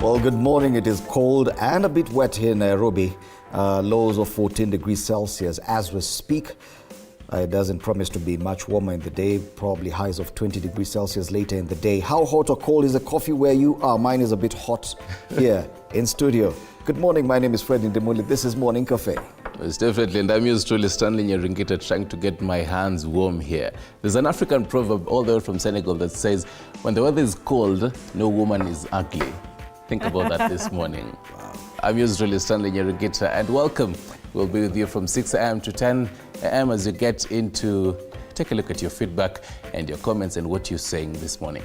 Well, good morning. It is cold and a bit wet here in Nairobi. Lows of 14 degrees Celsius as we speak. It doesn't promise to be much warmer in the day, probably highs of 20 degrees Celsius later in the day. How hot or cold is the coffee where you are? Mine is a bit hot here in studio. Good morning. My name is Fred Ndemuli. This is Morning Cafe. It's definitely, and I'm used to Stanley Nyeringita trying to get my hands warm here. There's an African proverb all the way from Senegal that says, when the weather is cold, no woman is ugly. Think about that this morning. Wow. I'm yours truly, Stanley Nyeringita, and welcome. We'll be with you from 6 a.m. to 10 a.m. as you get into, take a look at your feedback and your comments and what you're saying this morning.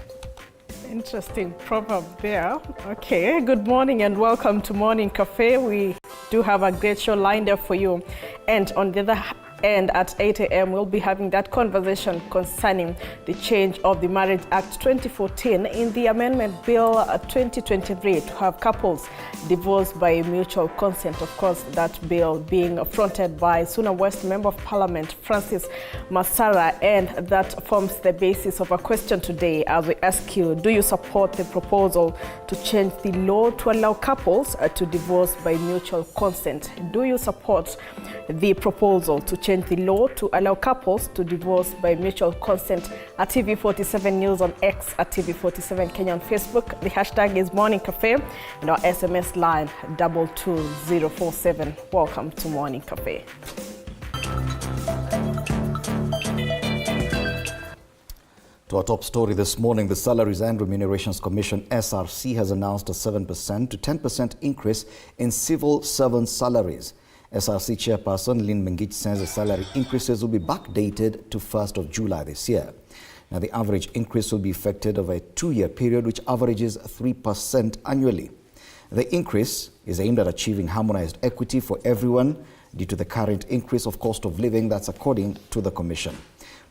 Interesting proverb there. Okay, good morning and welcome to Morning Cafe. We do have a great show lined up for you. And on the other end, at 8 a.m., we'll be having that conversation concerning the change of the Marriage Act 2014 in the Amendment Bill 2023 to have couples divorced by mutual consent. Of course, that bill being fronted by Suna West Member of Parliament Francis Masara, and that forms the basis of our question today as we ask you, do you support the proposal to change the law to allow couples to divorce by mutual consent? Do you support the proposal to change the law to allow couples to divorce by mutual consent? At TV47 News on X, at TV47 Kenya on Facebook. The hashtag is Morning Cafe, and our SMS line 22047. Welcome to Morning Cafe. To our top story this morning, the Salaries and Remunerations Commission, SRC, has announced a 7% to 10% increase in civil servant salaries. SRC Chairperson Lynn Mengich says the salary increases will be backdated to 1st of July this year. Now, the average increase will be effected over a 2-year period, which averages 3% annually. The increase is aimed at achieving harmonized equity for everyone due to the current increase of cost of living. That's according to the Commission.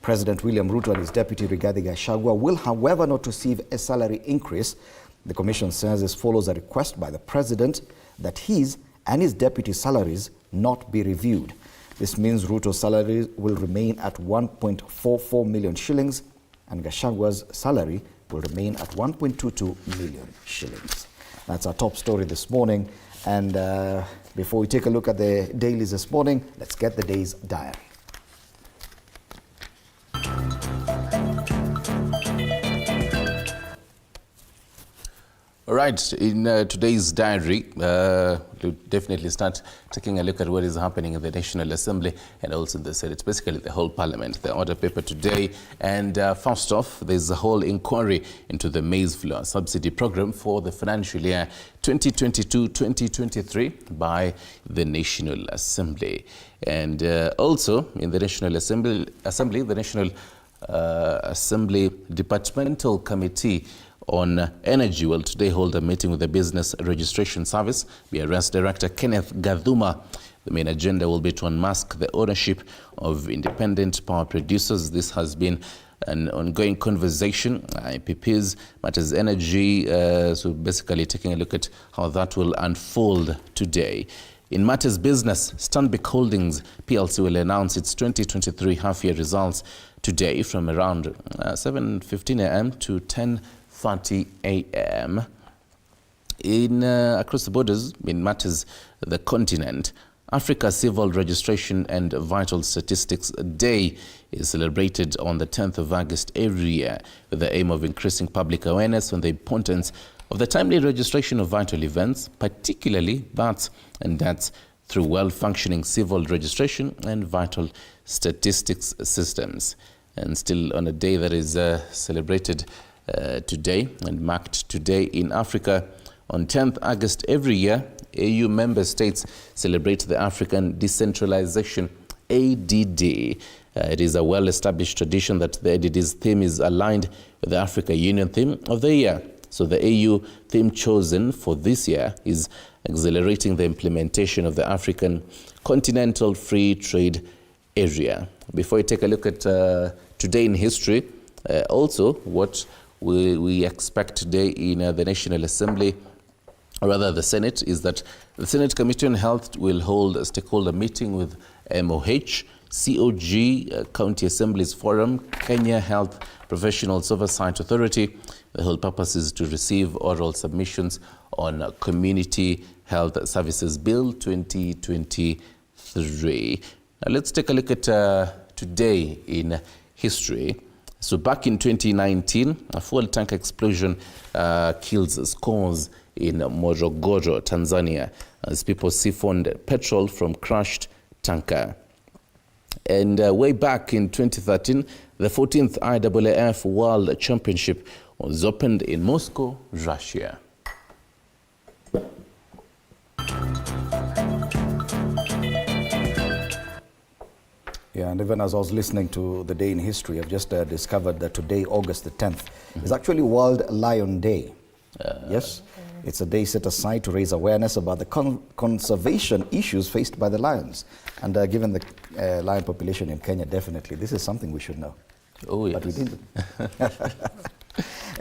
President William Ruto and his deputy Rigathi Gachagua will, however, not receive a salary increase. The Commission says this follows a request by the President that his and his deputy salaries not be reviewed. This means Ruto's salary will remain at 1.44 million shillings and Gachagua's salary will remain at 1.22 million shillings. That's our top story this morning. And before we take a look at the dailies this morning, let's get the day's diary. All right, in today's diary, we'll definitely start taking a look at what is happening in the National Assembly and also in the Senate, basically the whole Parliament, the order paper today. And first off, there's a whole inquiry into the maize flour subsidy program for the financial year 2022-2023 by the National Assembly. And also in the National Assembly, the National Assembly Departmental Committee on Energy will today hold a meeting with the Business Registration Service. BRS Director Kenneth Gadhuma. The main agenda will be to unmask the ownership of independent power producers. This has been an ongoing conversation. IPPs, Matters Energy, so basically taking a look at how that will unfold today. In Matters Business, Stanbic Holdings PLC will announce its 2023 half-year results today from around 7:15 a.m. to 10:30 a.m. In across the borders, in Matters the Continent, Africa Civil Registration and Vital Statistics Day is celebrated on the 10th of August every year with the aim of increasing public awareness on the importance of the timely registration of vital events, particularly births and deaths, through well-functioning civil registration and vital statistics systems. And still on a day that is celebrated today and marked today in Africa, on 10th August every year, AU member states celebrate the African Decentralization ADD. It is a well-established tradition that the ADD's theme is aligned with the Africa Union theme of the year. So the AU theme chosen for this year is accelerating the implementation of the African Continental Free Trade Area. Before we take a look at today in history, also what we expect today in the National Assembly, or rather the Senate, is that the Senate Committee on Health will hold a stakeholder meeting with MOH COG, County Assemblies Forum, Kenya Health Professionals Oversight Authority. The whole purpose is to receive oral submissions on Community Health Services Bill 2023. Now let's take a look at today in history. So back in 2019, a fuel tank explosion kills scores in Morogoro, Tanzania, as people siphoned petrol from crushed tanker. And way back in 2013, the 14th IAAF World Championship was opened in Moscow, Russia. Yeah, and even as I was listening to the day in history, I've just discovered that today, August the 10th, is actually World Lion Day. Yes, it's a day set aside to raise awareness about the conservation issues faced by the lions. And given the lion population in Kenya, definitely, this is something we should know. Oh, yes. But we didn't.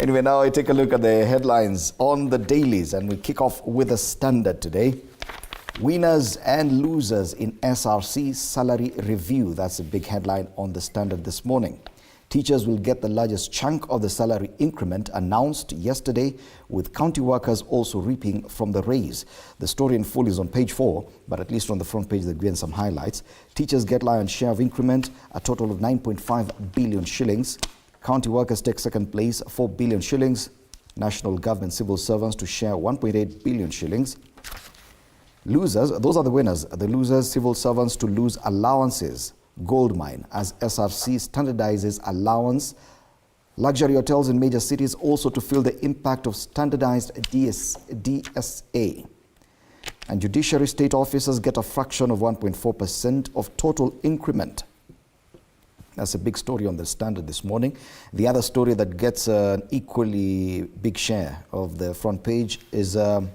Anyway, now I take a look at the headlines on the dailies, and we kick off with the Standard today. Winners and losers in SRC salary review. That's a big headline on the Standard this morning. Teachers will get the largest chunk of the salary increment announced yesterday, with county workers also reaping from the raise. The story in full is on page 4, but at least on the front page they've given some highlights. Teachers get lion's share of increment, a total of 9.5 billion shillings. County workers take second place, 4 billion shillings. National government civil servants to share 1.8 billion shillings. Losers, those are the winners. The losers, civil servants to lose allowances. Gold mine, as SRC standardizes allowance. Luxury hotels in major cities also to feel the impact of standardized DSA. And judiciary state officers get a fraction of 1.4% of total increment. That's a big story on the Standard this morning. The other story that gets an equally big share of the front page is on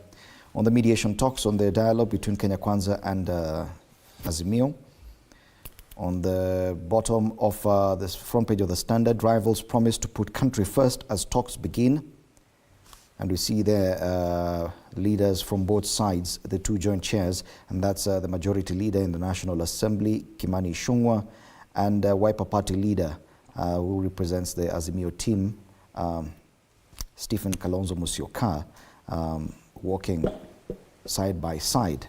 the mediation talks on the dialogue between Kenya Kwanza and Azimio. On the bottom of this front page of the Standard, rivals promise to put country first as talks begin. And we see there leaders from both sides, the two joint chairs, and that's the majority leader in the National Assembly, Kimani Ichung'wah, and Wiper Party leader who represents the Azimio team, Stephen Kalonzo Musyoka, walking side by side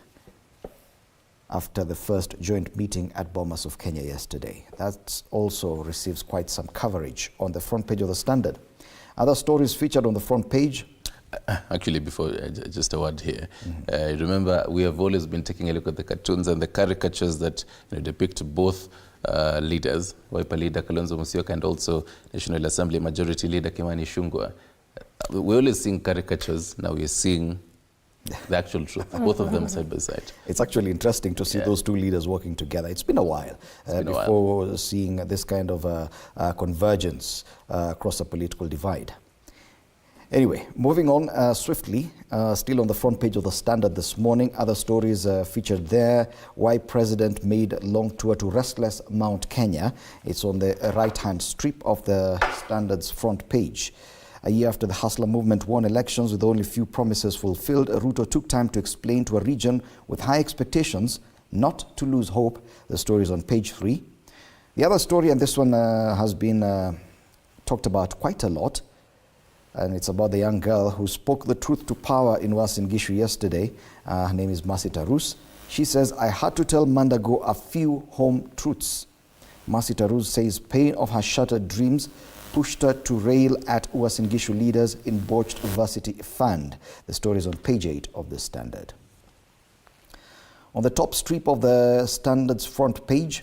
after the first joint meeting at Bomas of Kenya yesterday. That also receives quite some coverage on the front page of the Standard. Other stories featured on the front page. Actually, before, just a word here. Remember, we have always been taking a look at the cartoons and the caricatures that depict both leaders, Wiper leader Kalonzo Musyoka and also National Assembly Majority Leader Kimani Ichung'wah. We're always seeing caricatures, now we're seeing the actual truth, both of them side by side. It's actually interesting to see those two leaders working together. It's been a while before seeing this kind of convergence across the political divide. Anyway, moving on swiftly, still on the front page of the Standard this morning, other stories featured there. Why President made long tour to restless Mount Kenya. It's on the right-hand strip of the Standard's front page. A year after the Hustler movement won elections with only few promises fulfilled, Ruto took time to explain to a region with high expectations not to lose hope. The story is on page 3. The other story, and this one has been talked about quite a lot, and it's about the young girl who spoke the truth to power in Uasin Gishu yesterday. Her name is Mercy Tarus. She says, I had to tell Mandago a few home truths. Mercy Tarus says pain of her shattered dreams pushed her to rail at Uasin Gishu leaders in botched varsity fund. The story is on page 8 of the Standard. On the top strip of the Standard's front page,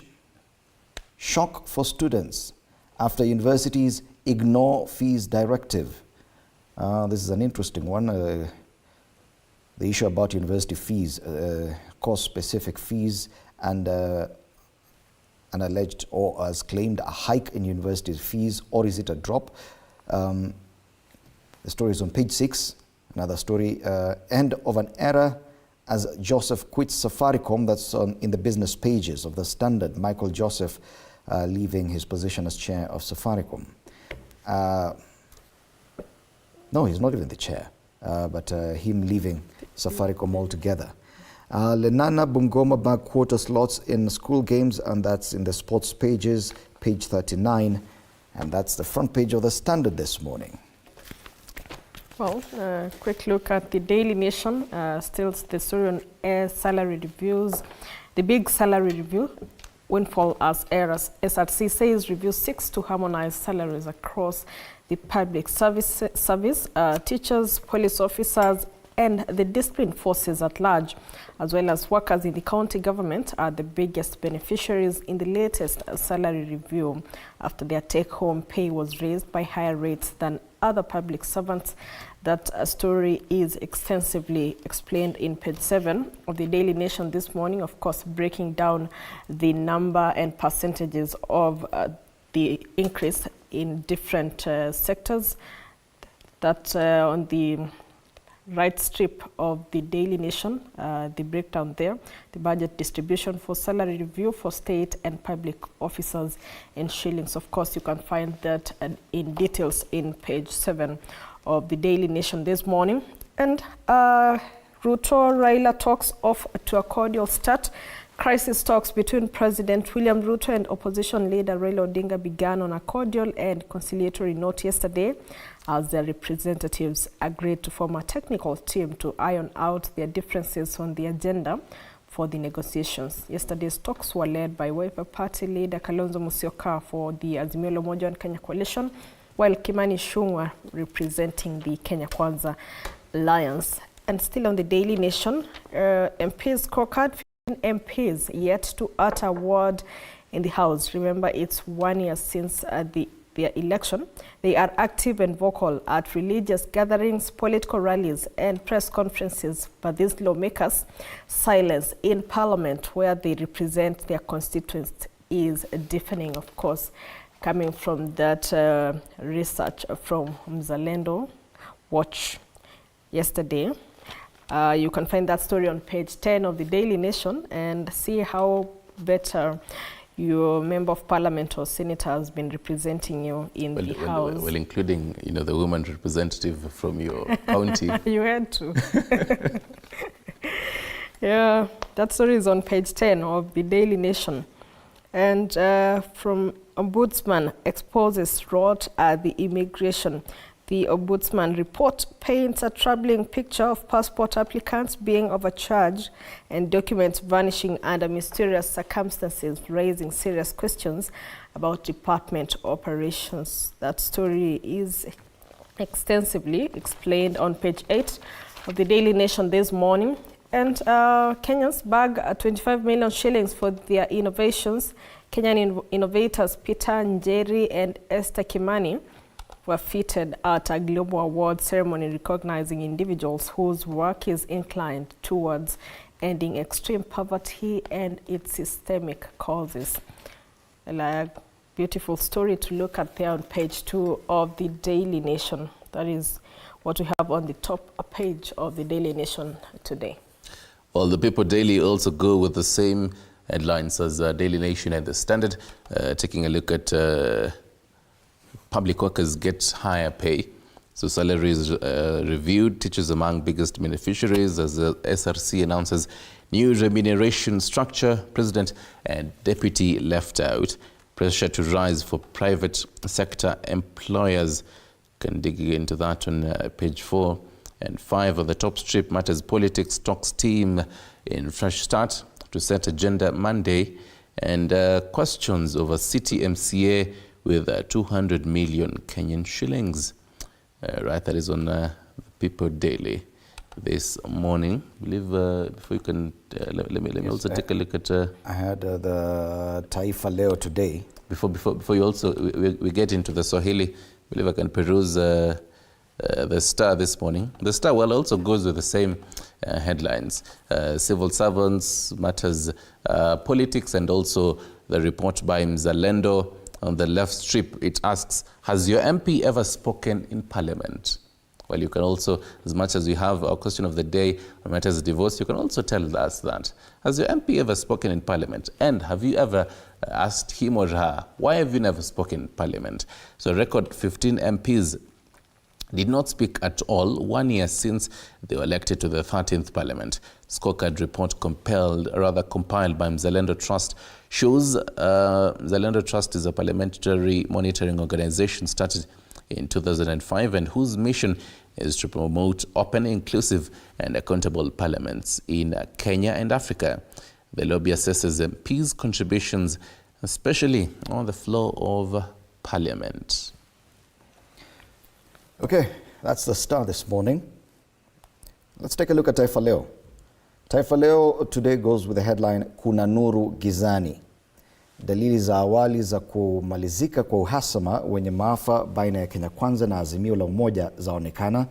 shock for students after universities ignore fees directive. This is an interesting one. The issue about university fees, course-specific fees, and an alleged or as claimed a hike in university fees, or is it a drop? The story is on page 6. Another story, end of an era as Joseph quits Safaricom. That's in the business pages of the Standard. Michael Joseph leaving his position as chair of Safaricom. No, he's not even the chair, but him leaving Safaricom altogether. Lenana Bungoma bag quarter slots in school games, and that's in the sports pages, page 39. And that's the front page of the Standard this morning. Well, quick look at the Daily Nation. Still the story on air salary reviews. The big salary review, windfall as errors. SRC says review 6 to harmonize salaries across the public service, teachers, police officers, and the discipline forces at large, as well as workers in the county government, are the biggest beneficiaries in the latest salary review after their take-home pay was raised by higher rates than other public servants. That story is extensively explained in page 7 of the Daily Nation this morning, of course, breaking down the number and percentages of the increase in different sectors. That on the right strip of the Daily Nation, the breakdown there, the budget distribution for salary review for state and public officers in shillings. Of course, you can find that in details in page 7 of the Daily Nation this morning. And Ruto Raila talks off to a cordial start. Crisis talks between President William Ruto and opposition leader Raila Odinga began on a cordial and conciliatory note yesterday, as their representatives agreed to form a technical team to iron out their differences on the agenda for the negotiations. Yesterday's talks were led by Wiper Party leader Kalonzo Musyoka for the Azimio la Umoja and Kenya Coalition, while Kimani Ichung'wah representing the Kenya Kwanza Alliance. And still on the Daily Nation, MPs scorecard, 15 MPs yet to utter a word in the House. Remember, it's 1 year since their election. They are active and vocal at religious gatherings, political rallies, and press conferences, but these lawmakers' silence in Parliament, where they represent their constituents, is deafening, of course, coming from that research from Mzalendo Watch yesterday. You can find that story on page 10 of the Daily Nation and see how better your member of parliament or senator has been representing you in the House. Well, including, the woman representative from your county. You had to. Yeah, that story is on page 10 of the Daily Nation. And from Ombudsman exposes rot at the immigration. The Ombudsman report paints a troubling picture of passport applicants being overcharged and documents vanishing under mysterious circumstances, raising serious questions about department operations. That story is extensively explained on page 8 of the Daily Nation this morning. And Kenyans bag 25 million shillings for their innovations. Kenyan innovators Peter Njeri and Esther Kimani were feted at a global award ceremony recognizing individuals whose work is inclined towards ending extreme poverty and its systemic causes. A beautiful story to look at there on page 2 of the Daily Nation. That is what we have on the top page of the Daily Nation today. Well, the People Daily also go with the same headlines as Daily Nation and the Standard, taking a look at public workers get higher pay. So salaries reviewed, teachers among biggest beneficiaries as the SRC announces new remuneration structure, president and deputy left out. Pressure to rise for private sector employers. Can dig into that on page 4 and 5 of the top strip. Matters politics talks team in fresh start to set agenda Monday, and questions over city MCA with 200 million Kenyan shillings. Right, that is on the People Daily this morning. I believe before you can, let me also take a look at. I had the Taifa Leo today. Before you also we get into the Swahili, I believe I can peruse the Star this morning. The Star also goes with the same headlines: civil servants, matters, politics, and also the report by Mzalendo. On the left strip, it asks, has your MP ever spoken in Parliament? Well, you can also, as much as we have our question of the day on matters of divorce, you can also tell us that. Has your MP ever spoken in Parliament? And have you ever asked him or her, why have you never spoken in Parliament? So record 15 MPs did not speak at all 1 year since they were elected to the 13th Parliament. Scorecard report compiled by Mzalendo Trust shows Mzalendo Trust is a parliamentary monitoring organization started in 2005 and whose mission is to promote open, inclusive and accountable parliaments in Kenya and Africa. The lobby assesses MPs' contributions, especially on the floor of Parliament. Okay, that's the Star this morning. Let's take a look at Taifa Leo. Taifa Leo today goes with the headline, Kuna Nuru Gizani. Dalili za awali za kumalizika kwa uhasama wenye maafa baina ya Kenya Kwanza na Azimio la Umoja zaonekana.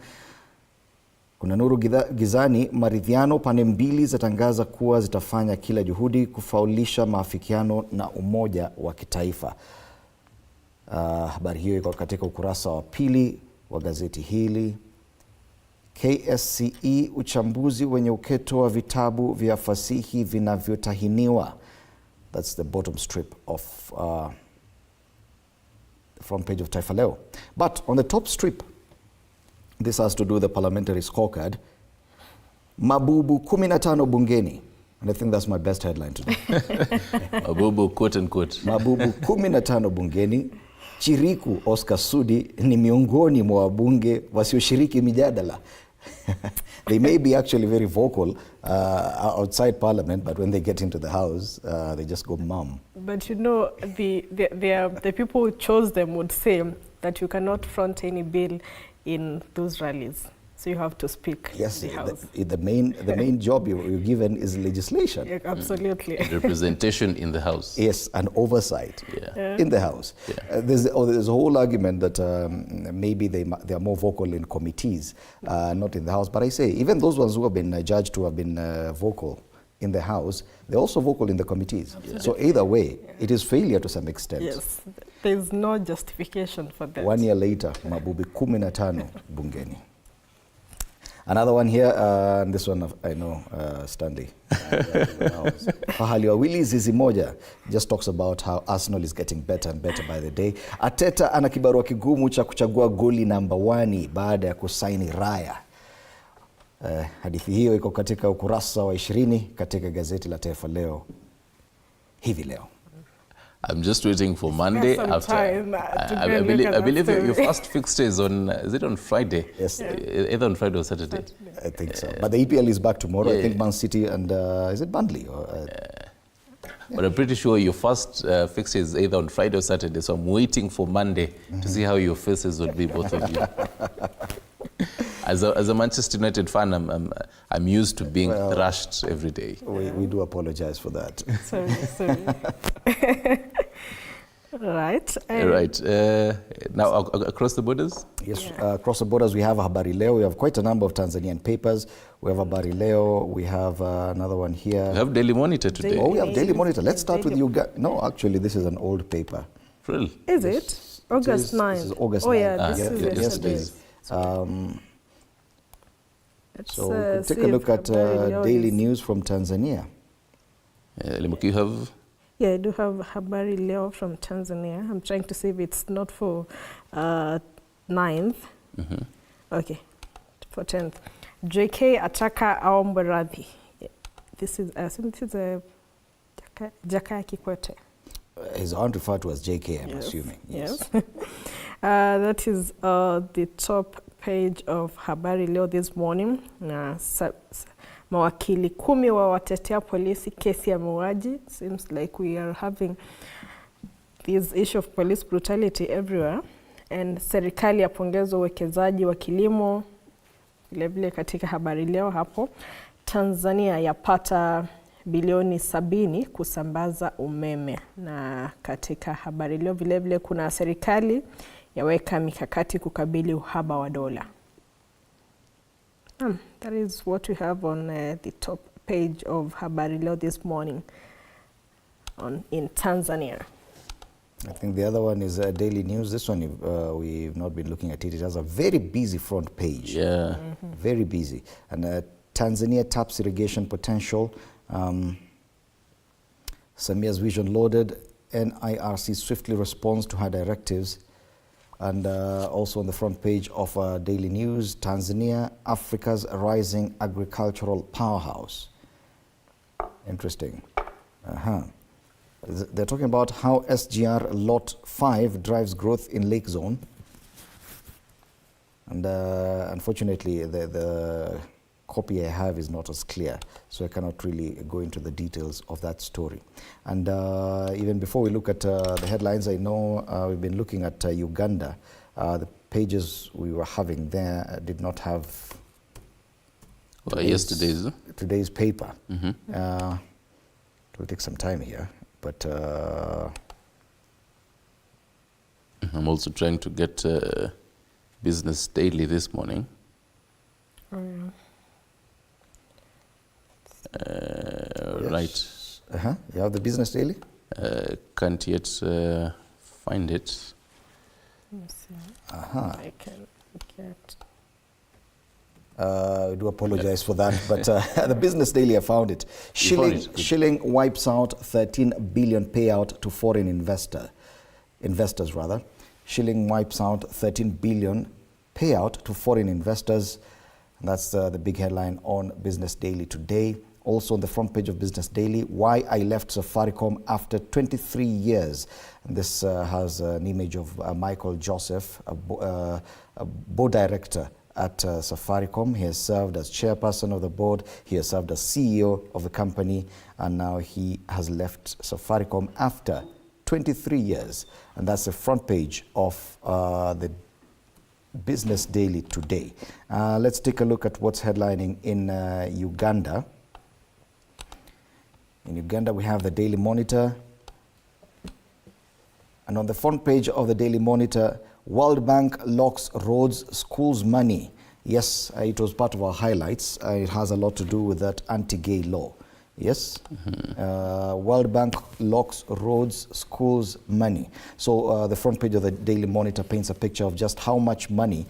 Kuna nuru gizani, maridhiano, pande mbili zatangaza kuwa zitafanya kila juhudi kufaulisha maafikiano na umoja wa kitaifa. Habari hiyo iko katika ukurasa wa pili wa gazeti hili. KSCE, uchambuzi wenye uketo wa vitabu vya fasihi vinavyotahiniwa. That's the bottom strip of the front page of Taifa Leo. But on the top strip, this has to do with the parliamentary scorecard. Mabubu 15 bungeni. And I think that's my best headline today. Mabubu, quote unquote. Mabubu 15 bungeni. Chiriku Oscar Sudi ni miongoni mwa wabunge wasioshiriki mijadala. They may be actually very vocal outside Parliament, but when they get into the House, they just go mum. But you know, the people who chose them would say that you cannot front any bill in those rallies. So you have to speak yes, in the House. The main job you're given is legislation. Yeah, absolutely. And representation in the House. Yes, and oversight in the House. Yeah. There's a whole argument that maybe they are more vocal in committees, not in the House. But I say, even those ones who have been judged to have been vocal in the House, they're also vocal in the committees. Yeah. So either way, it is failure to some extent. Yes, there's no justification for that. 1 year later, Mabubi 15 bungeni. Another one here, and this one I know, Stanley. Fahali wawili zizi moja just talks about how Arsenal is getting better and better by the day. Arteta ana kibarua kigumu cha kuchagua goli namba 1 baada ya kusaini Raya. Hadithi hiyo iko katika ukurasa wa 20 katika gazeti la Taifa Leo hivi leo. I'm just waiting for Monday after. I believe your first fixture is on, is it on Friday? Yes. Either on Friday or Saturday. I think so. But the EPL is back tomorrow. Yeah. I think Man City and, is it Burnley? But I'm pretty sure your first fixture is either on Friday or Saturday. So I'm waiting for Monday to see how your faces will be, both of you. As a Manchester United fan, I'm used to being thrashed every day. We do apologize for that. Sorry. Right. Right. Now, across the borders? Yes, across the borders, we have Habari Leo. We have quite a number of Tanzanian papers. We have Habari Leo. We have another one here. We have Daily Monitor today. We have Daily Monitor. Let's start with you. No, actually, this is an old paper. Really? Is it? August 9th. This is August 9th. Yeah, this is yesterday. So we'll take a look at daily news from Tanzania. You have? Yeah, I do have Habari Leo from Tanzania. I'm trying to see if it's not for 9th. Okay, for 10th. JK ataka aombe radhi. This is a Jakaya Kikwete. His aunt referred to as JK, I'm assuming. Yes. That is the top page of Habari Leo this morning. Mawakili 10 wawatetea polisi kesi ya mauaji. Seems like we are having this issue of police brutality everywhere. And serikali yapongeza uwekezaji wa kilimo. Vilevile katika Habari Leo hapo, Tanzania yapata bilioni 70 kusambaza umeme. Na katika Habari Leo vilevile kuna serikali yaweka mikakati kukabili uhaba wa dola. That is what we have on the top page of Habari Leo this morning in Tanzania. I think the other one is Daily News. This one, we've not been looking at it. It has a very busy front page. Yeah. Very busy. And Tanzania taps irrigation potential. Samia's vision loaded. NIRC swiftly responds to her directives. And also on the front page of Daily News, Tanzania, Africa's rising agricultural powerhouse. Interesting. They're talking about how SGR Lot 5 drives growth in Lake Zone. And unfortunately, the copy I have is not as clear, so I cannot really go into the details of that story. And even before we look at the headlines, I know we've been looking at Uganda. The pages we were having there did not have today's paper. It will take some time here, but I'm also trying to get Business Daily this morning. Right. You have the Business Daily? Can't yet find it. I can get. I do apologize for that, but the Business Daily, I found it. Shilling wipes out 13 billion payout to foreign investors. Shilling wipes out 13 billion payout to foreign investors. And that's the big headline on Business Daily today. Also on the front page of Business Daily, why I left Safaricom after 23 years. And this has an image of Michael Joseph, a board director at Safaricom. He has served as chairperson of the board. He has served as CEO of the company. And now he has left Safaricom after 23 years. And that's the front page of the Business Daily today. Let's take a look at what's headlining in Uganda. In Uganda, we have the Daily Monitor. And on the front page of the Daily Monitor, World Bank locks roads, schools money. Yes, it was part of our highlights. It has a lot to do with that anti-gay law. Yes? World Bank locks roads, schools money. So the front page of the Daily Monitor paints a picture of just how much money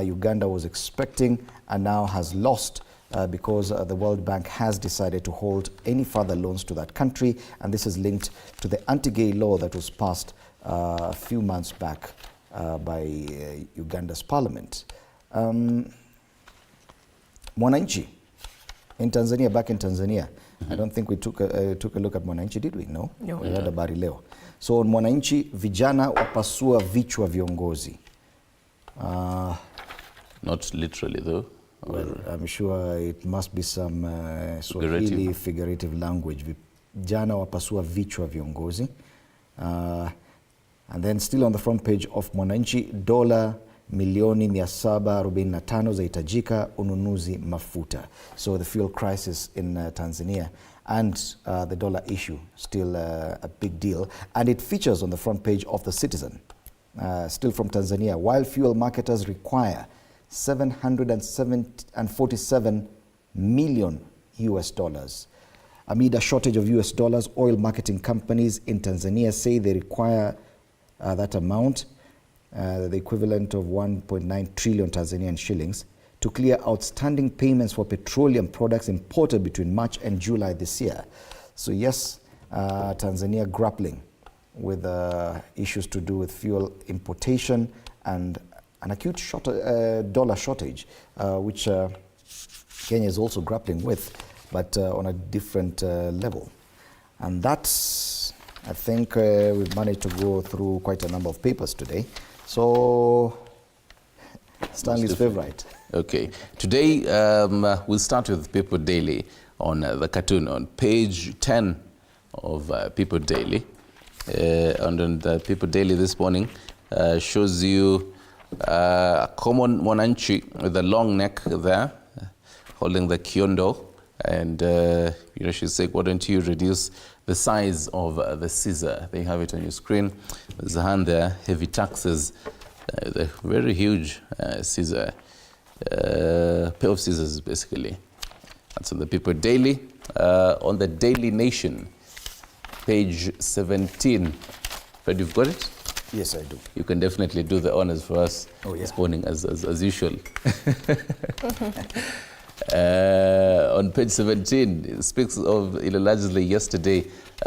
Uganda was expecting and now has lost because the World Bank has decided to hold any further loans to that country. And this is linked to the anti-gay law that was passed a few months back by Uganda's parliament. Mwananchi in Tanzania, back in Tanzania. I don't think we took a look at Mwananchi, did we? No. We had habari leo. So on Mwananchi, vijana wapasua vichwa viongozi. Not literally though. Well, I'm sure it must be some Swahili figurative language. Vijana wapasua vichwa viongozi. And then still on the front page of Mwananchi, dola milioni 745 zahitajika ununuzi mafuta. So the fuel crisis in Tanzania and the dollar issue, still a big deal. And it features on the front page of The Citizen, still from Tanzania. While fuel marketers require $747 million US dollars. Amid a shortage of US dollars, oil marketing companies in Tanzania say they require that amount, the equivalent of 1.9 trillion Tanzanian shillings, to clear outstanding payments for petroleum products imported between March and July this year. So yes, Tanzania grappling with issues to do with fuel importation and an acute dollar shortage, which Kenya is also grappling with, but on a different level. And that's, I think we've managed to go through quite a number of papers today. So, Stanley's favorite. Okay. Today, we'll start with People Daily on the cartoon on page 10 of People Daily. And on the People Daily this morning shows you a common Mwananchi with a long neck there, holding the kiondo. And, she's saying, why don't you reduce the size of the scissor? They have it on your screen. There's a hand there, heavy taxes, the very huge scissor, pair of scissors, basically. That's on the People Daily. On the Daily Nation, page 17. Fred, you've got it? Yes, I do. You can definitely do the honors for us this morning, as usual. On page 17, it speaks of, largely yesterday,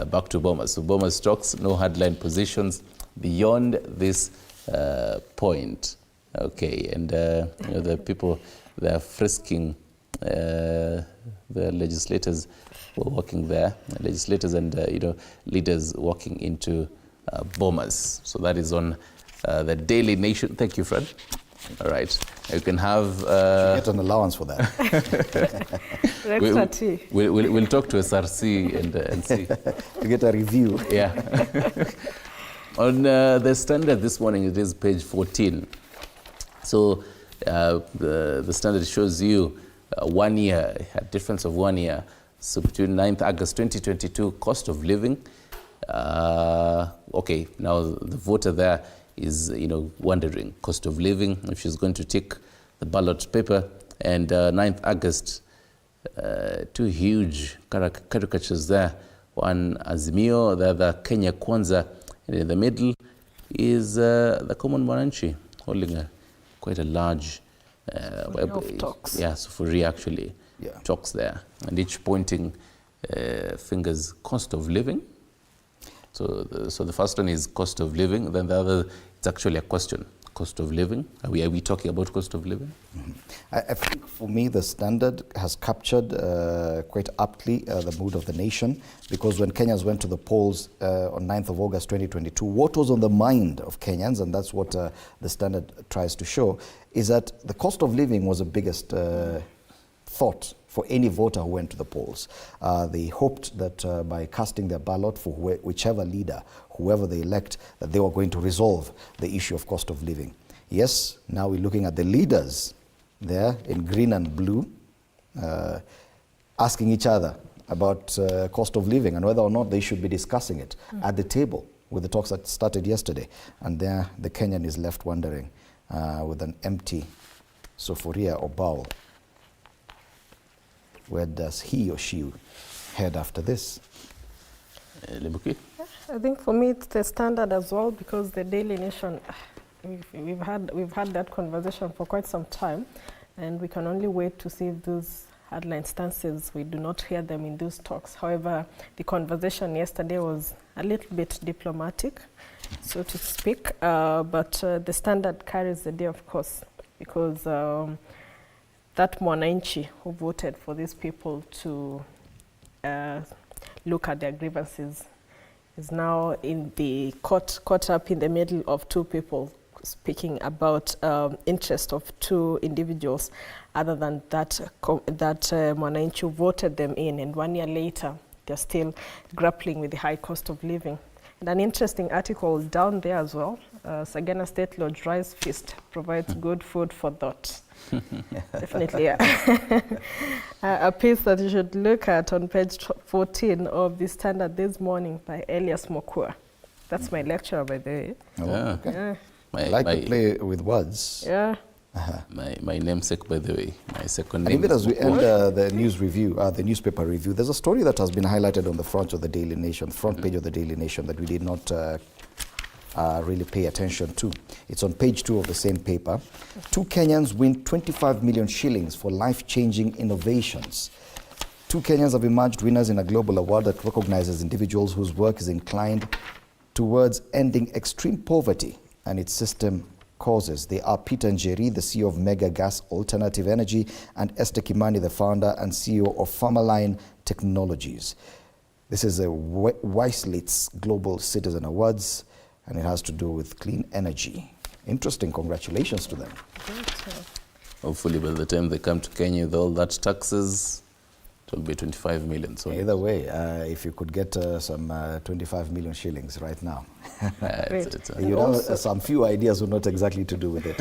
back to Bomas. So Bomas stocks, no hardline positions beyond this point. Okay, and you know, the people, they are frisking the legislators who are working there, legislators and you know, leaders walking into bombers. So that is on the Daily Nation. Thank you, Fred. All right, you can have... get an allowance for that. We'll talk to SRC and see. To get a review. Yeah. On the Standard this morning, it is page 14. So the Standard shows you 1 year, a difference of 1 year. So between 9th August 2022, cost of living. Okay, now the voter there is, you know, wondering, cost of living, if she's going to take the ballot paper. And 9th August, two huge caricatures there. One Azimio, the other Kenya Kwanza. And in the middle is the common mwananchi holding quite a large talks. Yeah, sufuria actually, talks there, and each pointing fingers cost of living. So the first one is cost of living, then the other, it's actually a question, cost of living. Are we talking about cost of living? Mm-hmm. I think for me the Standard has captured quite aptly the mood of the nation, because when Kenyans went to the polls on 9th of August 2022, what was on the mind of Kenyans, and that's what the Standard tries to show, is that the cost of living was the biggest thought for any voter who went to the polls. They hoped that by casting their ballot for whichever leader, whoever they elect, that they were going to resolve the issue of cost of living. Yes, now we're looking at the leaders there in green and blue, asking each other about cost of living and whether or not they should be discussing it at the table with the talks that started yesterday. And there the Kenyan is left wondering with an empty sufuria or bowl. Where does he or she head after this? Libuki? I think for me it's the Standard as well, because the Daily Nation, we've had that conversation for quite some time, and we can only wait to see if those headline stances, we do not hear them in those talks. However, the conversation yesterday was a little bit diplomatic, so to speak, but the Standard carries the day, of course, because that mwananchi who voted for these people to look at their grievances is now in the caught up in the middle of two people speaking about interest of two individuals other than that mwananchi who voted them in, and 1 year later they're still grappling with the high cost of living. And an interesting article down there as well, Sagana State Lodge Rice Feast provides good food for thought. Definitely, yeah. A piece that you should look at on page 14 of the Standard this morning by Elias Mokua. That's my lecturer, by the way. Oh, yeah. Okay. Yeah. I like to play with words. Yeah. My namesake, by the way, my second and name. Even as we end the news review, the newspaper review, there's a story that has been highlighted on the front of the Daily Nation, front page of the Daily Nation, that we did not really pay attention to. It's on page 2 of the same paper. 2 Kenyans win 25 million shillings for life-changing innovations. 2 Kenyans have emerged winners in a global award that recognizes individuals whose work is inclined towards ending extreme poverty and its system causes. They are Peter Njeri, the CEO of Mega Gas Alternative Energy, and Esther Kimani, the founder and CEO of Pharmaline Technologies. This is a Weislitz Global Citizen Awards, and it has to do with clean energy. Interesting. Congratulations to them. Hopefully by the time they come to Kenya with all that taxes, it will be 25 million. So either way, if you could get some 25 million shillings right now, you know, some few ideas were not exactly to do with it,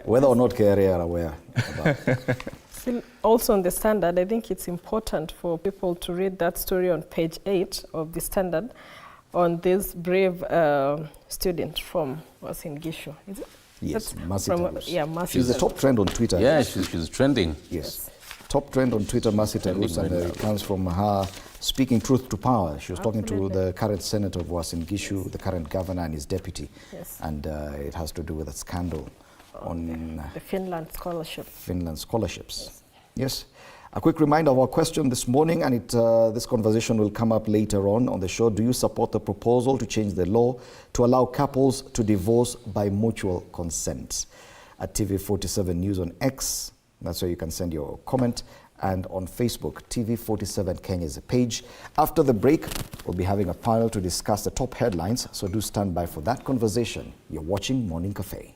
whether or not KRA are aware about it. Still, also on the Standard, I think it's important for people to read that story on page 8 of the Standard on this brave student from Uasin Gishu. Is it? Yes, Mercy. Yeah, Mercy. She's the top trend on Twitter. Yeah, she's trending. Yes. Top trend on Twitter, Mercy, and it comes from her speaking truth to power. She was talking to the current senator of Uasin Gishu, the current governor and his deputy. Yes. And it has to do with a scandal on the Finland scholarship. Finland scholarships. Yes. A quick reminder of our question this morning, and this conversation will come up later on the show. Do you support the proposal to change the law to allow couples to divorce by mutual consent? At TV47 News on X, that's where you can send your comment, and on Facebook, TV47 Kenya's page. After the break, we'll be having a panel to discuss the top headlines, so do stand by for that conversation. You're watching Morning Cafe.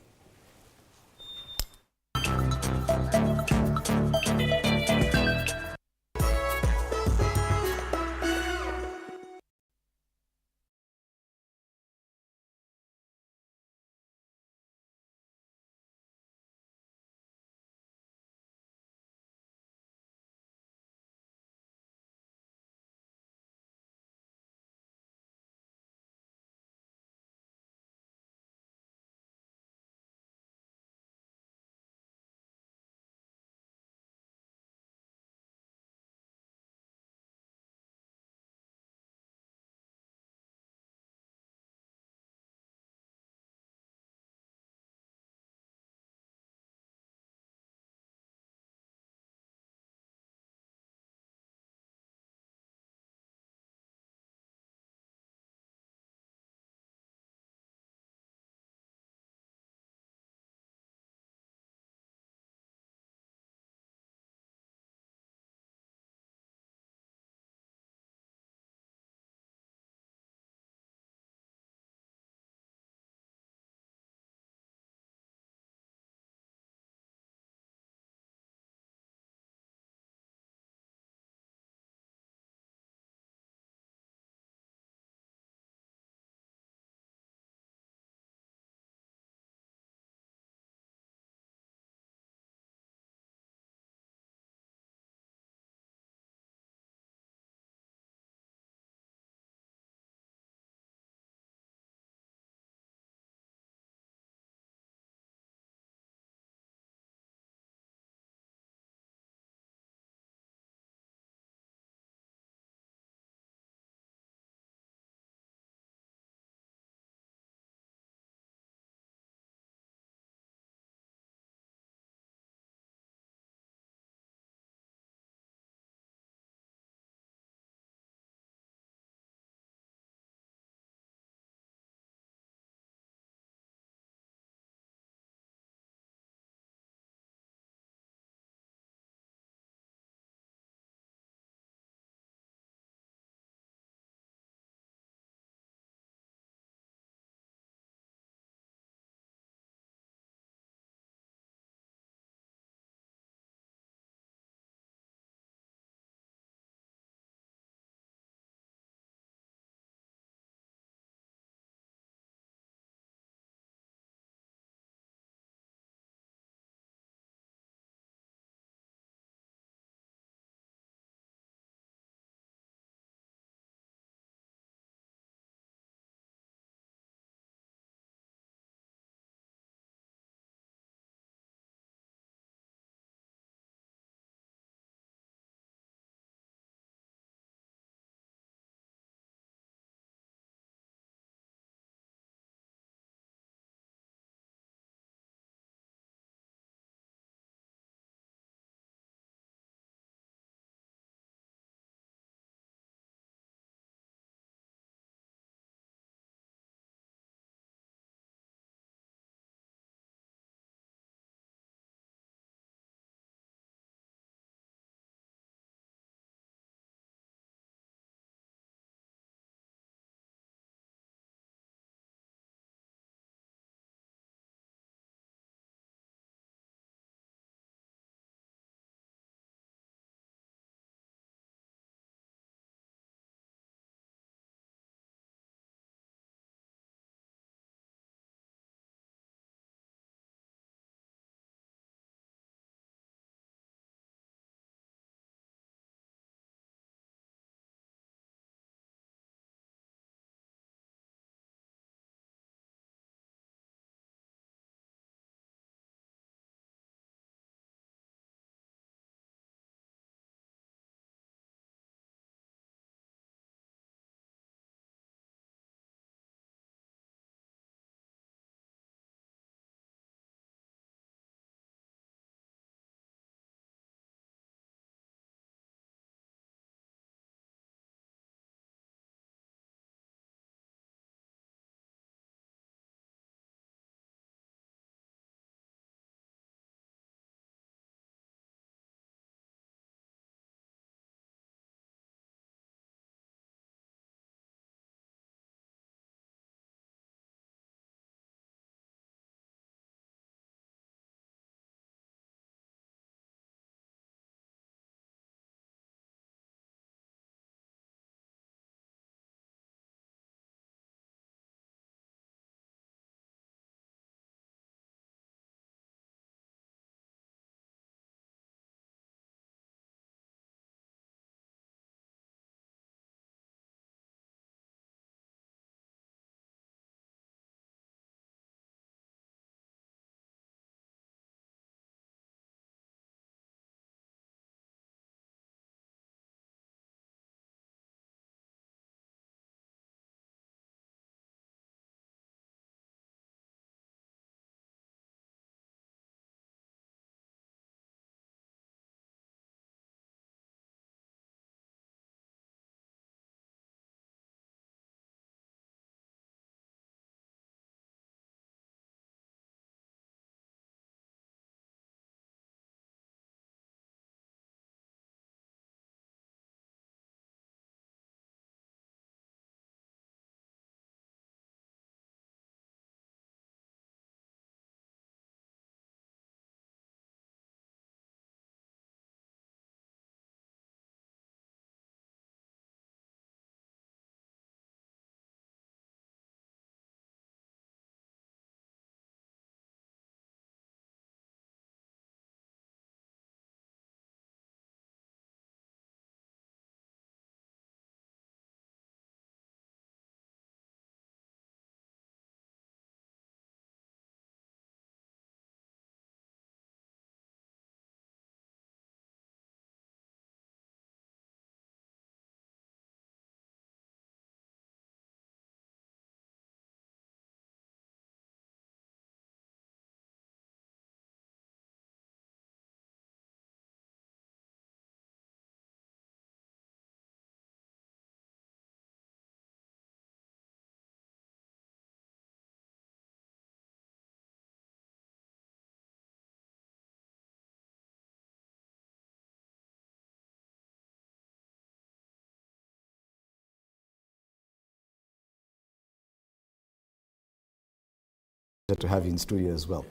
to have you in studio as well.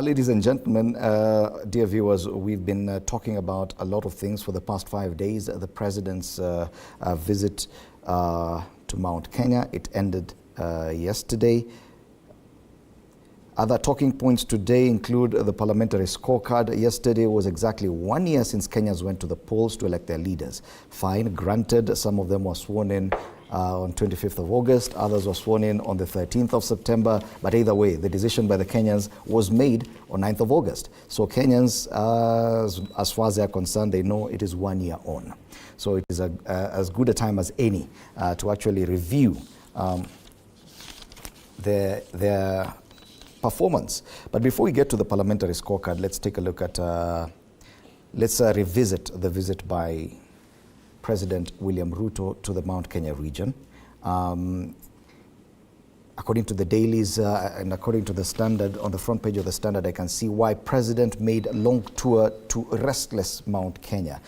Ladies and gentlemen, dear viewers, we've been talking about a lot of things for the past 5 days. The President's visit to Mount Kenya, it ended yesterday. Other talking points today include the parliamentary scorecard. Yesterday was exactly 1 year since Kenyans went to the polls to elect their leaders. Fine, granted, some of them were sworn in on 25th of August, others were sworn in on the 13th of September, but either way, the decision by the Kenyans was made on 9th of August. So Kenyans, as far as they are concerned, they know it is 1 year on. So it is as good a time as any to actually review their performance. But before we get to the parliamentary scorecard, let's take a look at, let's revisit the visit by President William Ruto to the Mount Kenya region. According to the dailies and according to the Standard, on the front page of the Standard, I can see why President made a long tour to restless Mount Kenya.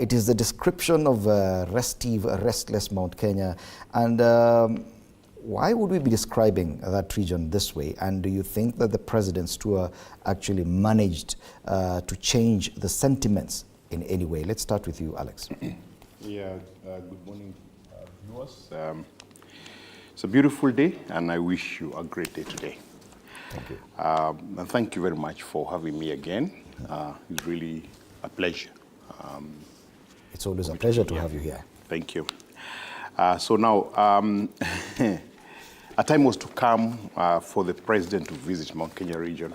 It is the description of restive, restless Mount Kenya. And why would we be describing that region this way? And do you think that the President's tour actually managed to change the sentiments in any way? Let's start with you, Alex. Yeah, good morning, viewers. It's a beautiful day, and I wish you a great day today. Thank you. And thank you very much for having me again. It's really a pleasure. It's always a pleasure to have you here. Thank you. So now, a time was to come for the President to visit Mount Kenya region.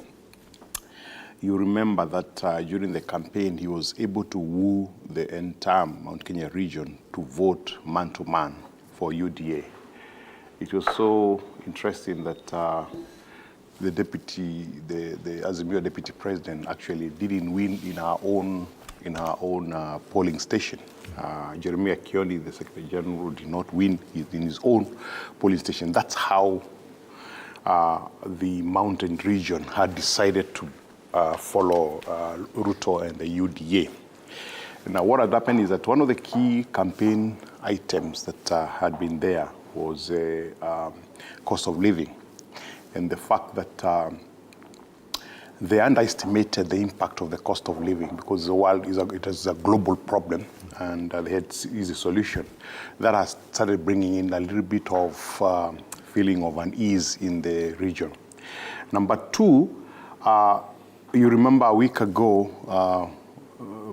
You remember that during the campaign, he was able to woo the entire Mount Kenya region to vote man-to-man for UDA. It was so interesting that the Azimio deputy president actually didn't win in her own polling station. Jeremiah Kioni, the Secretary General, did not win in his own polling station. That's how the mountain region had decided to follow Ruto and the UDA. Now, what had happened is that one of the key campaign items that had been there was cost of living, and the fact that they underestimated the impact of the cost of living because the world is a global problem, and they had easy solution. That has started bringing in a little bit of feeling of unease in the region. Number two, you remember a week ago,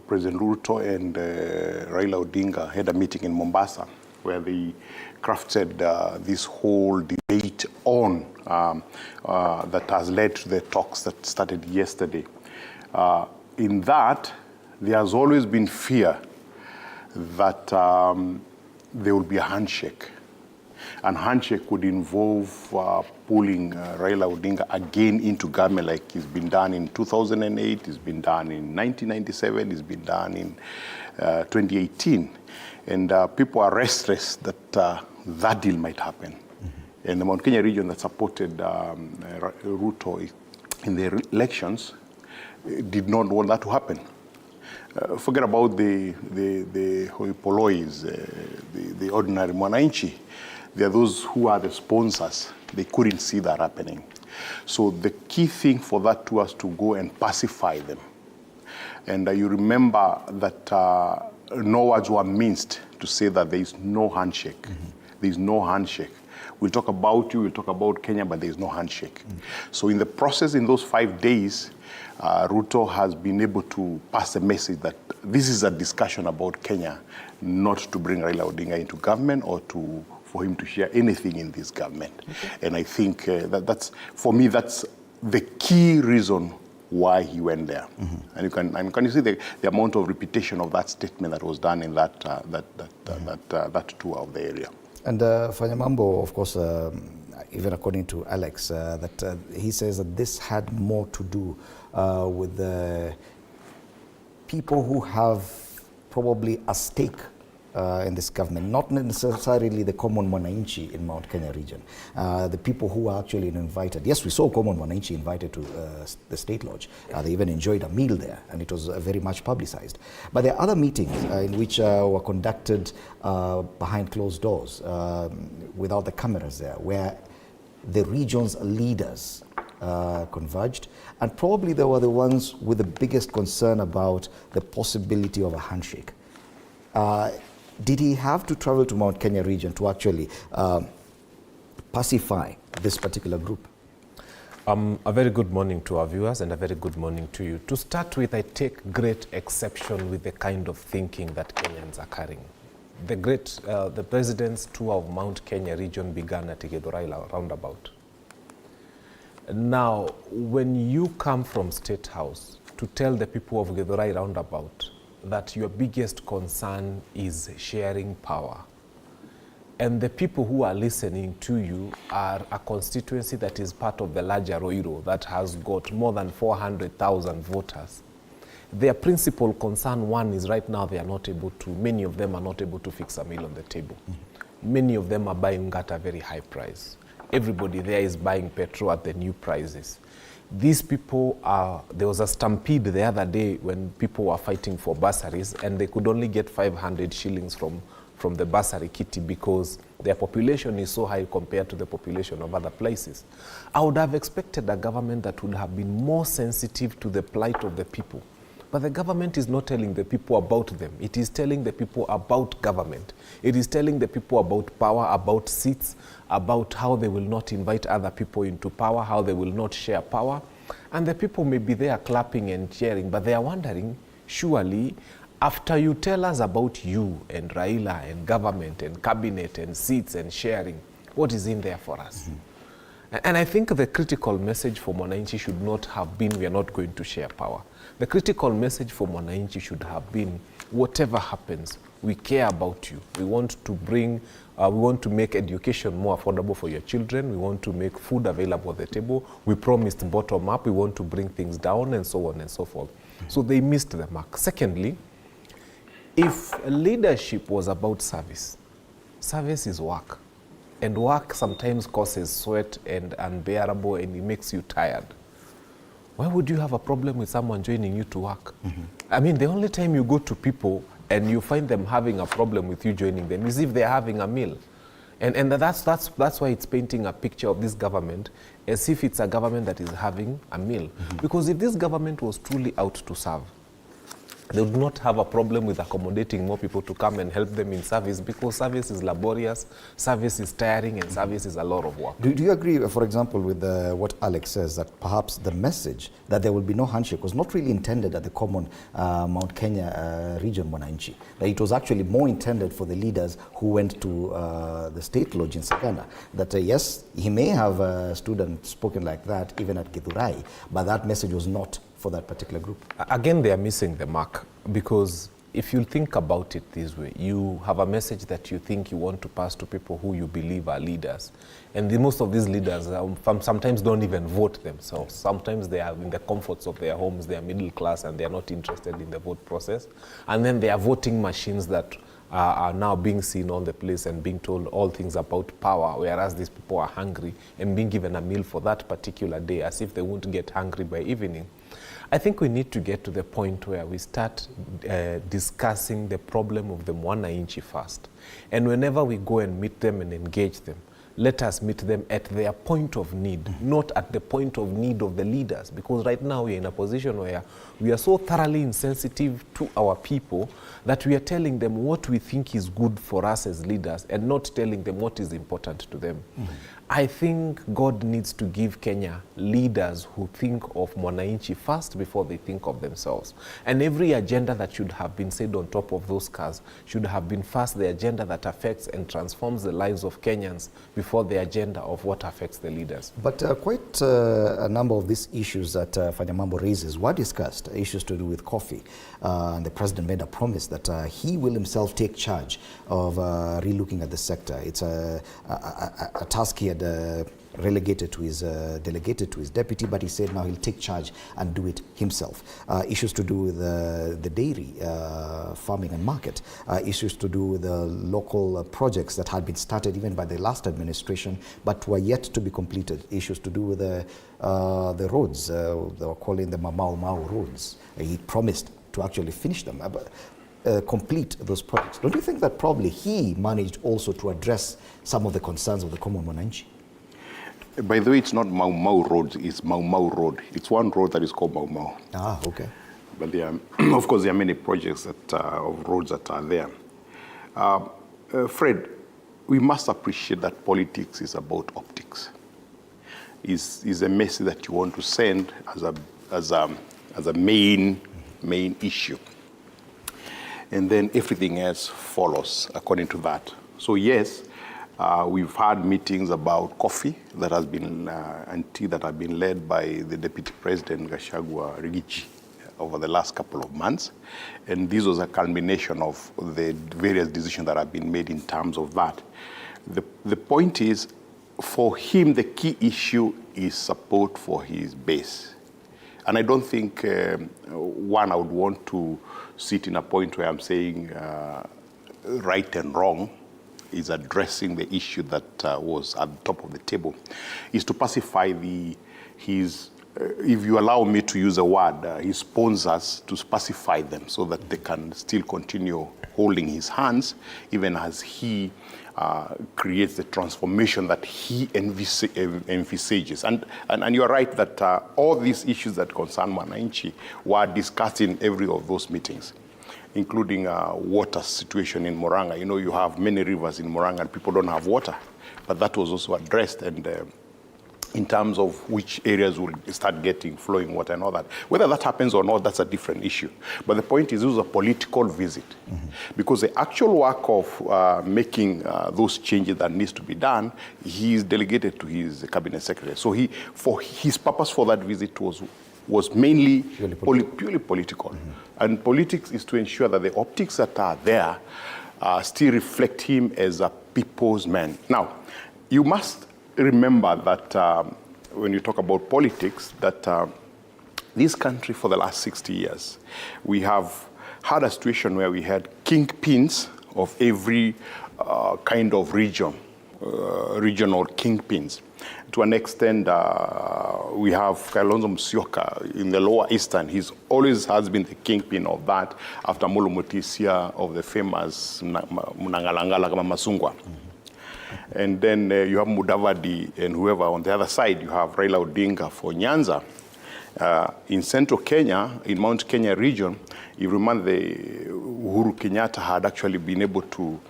President Ruto and Raila Odinga had a meeting in Mombasa where they crafted this whole debate on that has led to the talks that started yesterday. In that, there has always been fear that there will be a handshake. And handshake would involve pulling Raila Odinga again into government, like it's been done in 2008, it's been done in 1997, it's been done in 2018. And people are restless that that deal might happen. Mm-hmm. And the Mount Kenya region that supported Ruto in the elections did not want that to happen. Forget about the hoi pollois, the ordinary mwananchi. There are those who are the sponsors. They couldn't see that happening. So the key thing for that was to go and pacify them. And you remember that no words were minced to say that there is no handshake. Mm-hmm. There is no handshake. We'll talk about you, we'll talk about Kenya, but there is no handshake. Mm-hmm. So in the process, in those 5 days, Ruto has been able to pass a message that this is a discussion about Kenya, not to bring Raila Odinga into government or for him to share anything in this government. Okay. And I think that's, for me, that's the key reason why he went there. Mm-hmm. And can you see the amount of repetition of that statement that was done in that tour of the area? And Fanyamambo, of course, even according to Alex, that he says that this had more to do with the people who have probably a stake in this government, not necessarily the common mwananchi in Mount Kenya region. The people who are actually invited. Yes, we saw common mwananchi invited to the State Lodge. They even enjoyed a meal there, and it was very much publicized. But there are other meetings in which were conducted behind closed doors, without the cameras there, where the region's leaders converged, and probably they were the ones with the biggest concern about the possibility of a handshake. Did he have to travel to Mount Kenya region to actually pacify this particular group? A very good morning to our viewers and a very good morning to you. To start with, I take great exception with the kind of thinking that Kenyans are carrying. The president's tour of Mount Kenya region began at Githurai roundabout. Now, when you come from State House to tell the people of Githurai roundabout that your biggest concern is sharing power, and the people who are listening to you are a constituency that is part of the larger Roiro that has got more than 400,000 voters. Their principal concern, one, is right now many of them are not able to fix a meal on the table. Many of them are buying at a very high price. Everybody there is buying petrol at the new prices. These people there was a stampede the other day when people were fighting for bursaries and they could only get 500 shillings from the bursary kitty because their population is so high compared to the population of other places. I would have expected a government that would have been more sensitive to the plight of the people. But the government is not telling the people about them. It is telling the people about government. It is telling the people about power, about seats, about how they will not invite other people into power, how they will not share power. And the people may be there clapping and cheering, but they are wondering, surely, after you tell us about you and Raila and government and cabinet and seats and sharing, what is in there for us? And I think the critical message for Mwananchi should not have been, we are not going to share power. The critical message for Mwananchi should have been, whatever happens, we care about you. We want to make education more affordable for your children. We want to make food available at the table. We promised bottom up. We want to bring things down and so on and so forth. So they missed the mark. Secondly, if leadership was about service, service is work. And work sometimes causes sweat and unbearable and it makes you tired. Why would you have a problem with someone joining you to work? I mean, the only time you go to people and you find them having a problem with you joining them is if they're having a meal. And that's why it's painting a picture of this government as if it's a government that is having a meal. Because if this government was truly out to serve, they would not have a problem with accommodating more people to come and help them in service because service is laborious, service is tiring, and service is a lot of work. Do you agree, for example, with what Alex says, that perhaps the message that there will be no handshake was not really intended at the common Mount Kenya region, Mwananchi? That it was actually more intended for the leaders who went to the state lodge in Sagana. That yes, he may have stood and spoken like that even at Githurai, but that message was not for that particular group. Again, they are missing the mark because if you think about it this way, you have a message that you think you want to pass to people who you believe are leaders. And most of these leaders sometimes don't even vote themselves. Sometimes they are in the comforts of their homes, they are middle class and they are not interested in the vote process. And then there are voting machines that are now being seen on the place and being told all things about power, whereas these people are hungry and being given a meal for that particular day as if they won't get hungry by evening. I think we need to get to the point where we start discussing the problem of the Mwananchi first. And whenever we go and meet them and engage them, let us meet them at their point of need, not at the point of need of the leaders. Because right now we are in a position where we are so thoroughly insensitive to our people that we are telling them what we think is good for us as leaders and not telling them what is important to them. I think God needs to give Kenya leaders who think of Mwananchi first before they think of themselves. And every agenda that should have been said on top of those cars should have been first the agenda that affects and transforms the lives of Kenyans before the agenda of what affects the leaders. But quite a number of these issues that Fanyamambo raises were discussed, issues to do with coffee. And the president made a promise that he will himself take charge of relooking at the sector. It's a task he had delegated to his deputy, but he said now he'll take charge and do it himself. Issues to do with the dairy farming and market, issues to do with the local projects that had been started even by the last administration but were yet to be completed, issues to do with the roads, they were calling them Mau roads. He promised to actually finish them, complete those projects. Don't you think that probably he managed also to address some of the concerns of the common Mwananchi? By the way, it's not Mau Mau Road, it's Mau Mau Road. It's one road that is called Mau Mau. Ah, okay. But there are, of course, there are many projects that, of roads that are there. Fred, we must appreciate that politics is about optics. Is a message that you want to send as a main issue, and then everything else follows according to that. So yes, we've had meetings about coffee that has been and tea that have been led by the Deputy President Gachagua Rigathi over the last couple of months, and this was a culmination of the various decisions that have been made in terms of that. The point is, for him, the key issue is support for his base. And I don't think, I would want to sit in a point where I'm saying right and wrong is addressing the issue that was at the top of the table, is to pacify his, if you allow me to use a word, his sponsors, to pacify them so that they can still continue holding his hands, even as he creates the transformation that he envisages. And you're right that all these issues that concern Mwananchi were discussed in every of those meetings, including water situation in Murang'a. You know, you have many rivers in Murang'a and people don't have water, but that was also addressed, and in terms of which areas will start getting flowing water and all that. Whether that happens or not, that's a different issue. But the point is, it was a political visit, because the actual work of making those changes that needs to be done, he is delegated to his cabinet secretary. So for his purpose for that visit was mainly purely political. And politics is to ensure that the optics that are there still reflect him as a people's man. Now, you must remember that when you talk about politics, that this country for the last 60 years, we have had a situation where we had kingpins of every kind of regional kingpins. To an extent, we have Kalonzo Musyoka in the Lower Eastern. He's always has been the kingpin of that, after Mulu Mutisia of the famous Mnangalangala kama Masungwa. And then you have Mudavadi and whoever on the other side. You have Raila Odinga for Nyanza. In central Kenya, in Mount Kenya region, you remember Uhuru Kenyatta had actually been able to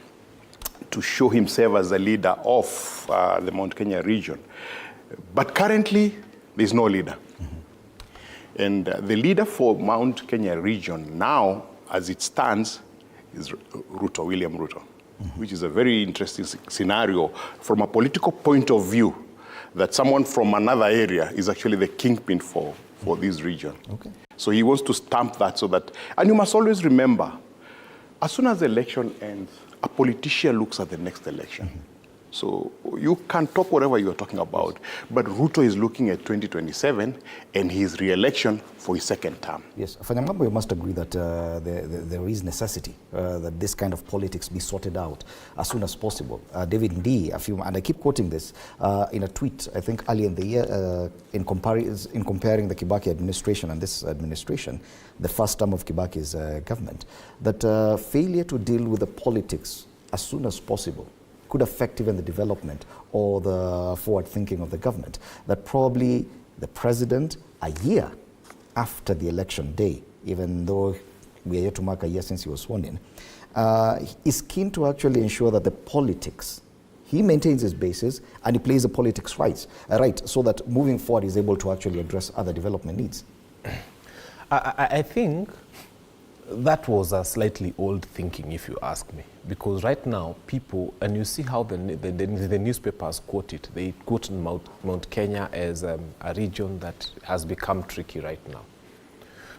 show himself as the leader of the Mount Kenya region. But currently, there's no leader. And the leader for Mount Kenya region now, as it stands, is William Ruto. Which is a very interesting scenario from a political point of view, that someone from another area is actually the kingpin for this region. Okay. So he wants to stamp that so that, and you must always remember, as soon as the election ends, a politician looks at the next election. So you can talk whatever you're talking about, but Ruto is looking at 2027 and his re-election for his second term. Yes, Fanyamambo, you must agree that there is necessity that this kind of politics be sorted out as soon as possible. David Ndii, and I keep quoting this, in a tweet, I think earlier in the year, in comparing the Kibaki administration and this administration, the first term of Kibaki's government, that failure to deal with the politics as soon as possible could affect even the development or the forward thinking of the government. That probably the president, a year after the election day, even though we are yet to mark a year since he was sworn in, is keen to actually ensure that the politics, he maintains his bases and he plays the politics right, so that moving forward he's able to actually address other development needs. I think that was a slightly old thinking, if you ask me, because right now people, and you see how the newspapers quote it, they quote Mount Kenya as a region that has become tricky right now,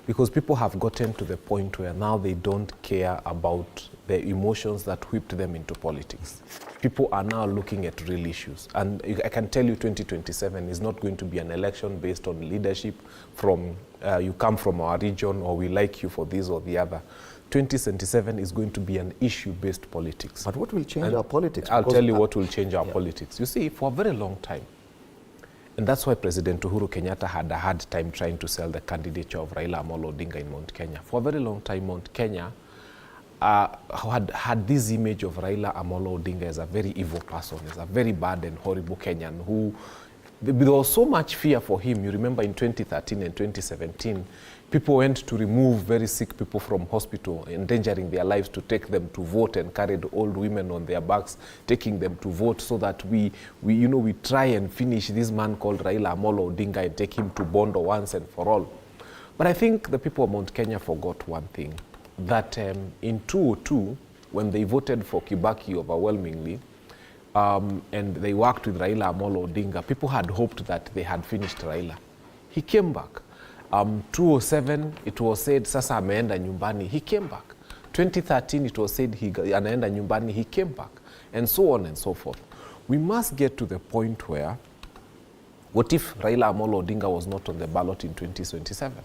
because people have gotten to the point where now they don't care about the emotions that whipped them into politics. People are now looking at real issues, and I can tell you 2027 is not going to be an election based on leadership from you come from our region or we like you for this or the other. 2027 is going to be an issue-based politics. But what will change our politics? I'll tell you what will change our politics. You see, for a very long time, and that's why President Uhuru Kenyatta had a hard time trying to sell the candidature of Raila Amolo Odinga in Mount Kenya. For a very long time, Mount Kenya had this image of Raila Amolo Odinga as a very evil person, as a very bad and horrible Kenyan who There was so much fear for him. You remember in 2013 and 2017, people went to remove very sick people from hospital, endangering their lives to take them to vote, and carried old women on their backs, taking them to vote, so that we try and finish this man called Raila Amolo Odinga and take him to Bondo once and for all. But I think the people of Mount Kenya forgot one thing, that in 2002, when they voted for Kibaki overwhelmingly, and they worked with Raila Amolo Odinga, people had hoped that they had finished Raila. He came back. 2007, it was said, sasa ameenda nyumbani, he came back. 2013, it was said, anaenda nyumbani, he came back. And so on and so forth. We must get to the point where, what if Raila Amolo Odinga was not on the ballot in 2027?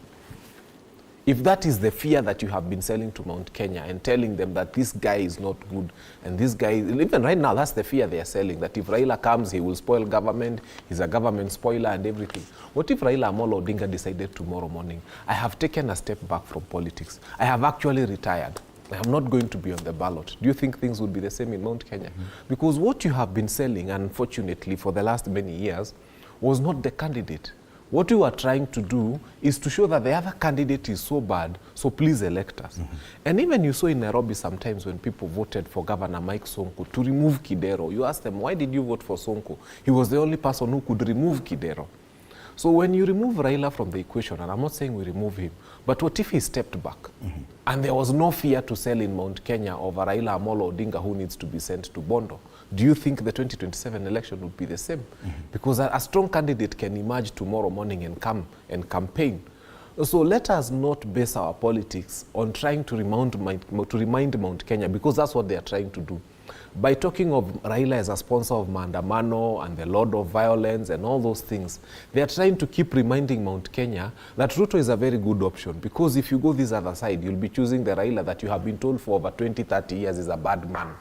If that is the fear that you have been selling to Mount Kenya and telling them that this guy is not good, and this guy, even right now, that's the fear they are selling, that if Raila comes, he will spoil government, he's a government spoiler and everything. What if Raila Amolo Odinga decided tomorrow morning, I have taken a step back from politics, I have actually retired, I am not going to be on the ballot? Do you think things would be the same in Mount Kenya? Because what you have been selling, unfortunately, for the last many years, was not the candidate. What you are trying to do is to show that the other candidate is so bad, so please elect us. And even you saw in Nairobi sometimes when people voted for Governor Mike Sonko to remove Kidero, you ask them, why did you vote for Sonko? He was the only person who could remove Kidero. So when you remove Raila from the equation, and I'm not saying we remove him, but what if he stepped back? And there was no fear to sell in Mount Kenya over Raila Amolo Odinga who needs to be sent to Bondo? Do you think the 2027 election would be the same? Because a strong candidate can emerge tomorrow morning and come and campaign. So let us not base our politics on trying to remind Mount Kenya, because that's what they are trying to do. By talking of Raila as a sponsor of Maandamano and the Lord of Violence and all those things, they are trying to keep reminding Mount Kenya that Ruto is a very good option, because if you go this other side, you'll be choosing the Raila that you have been told for over 20, 30 years is a bad man.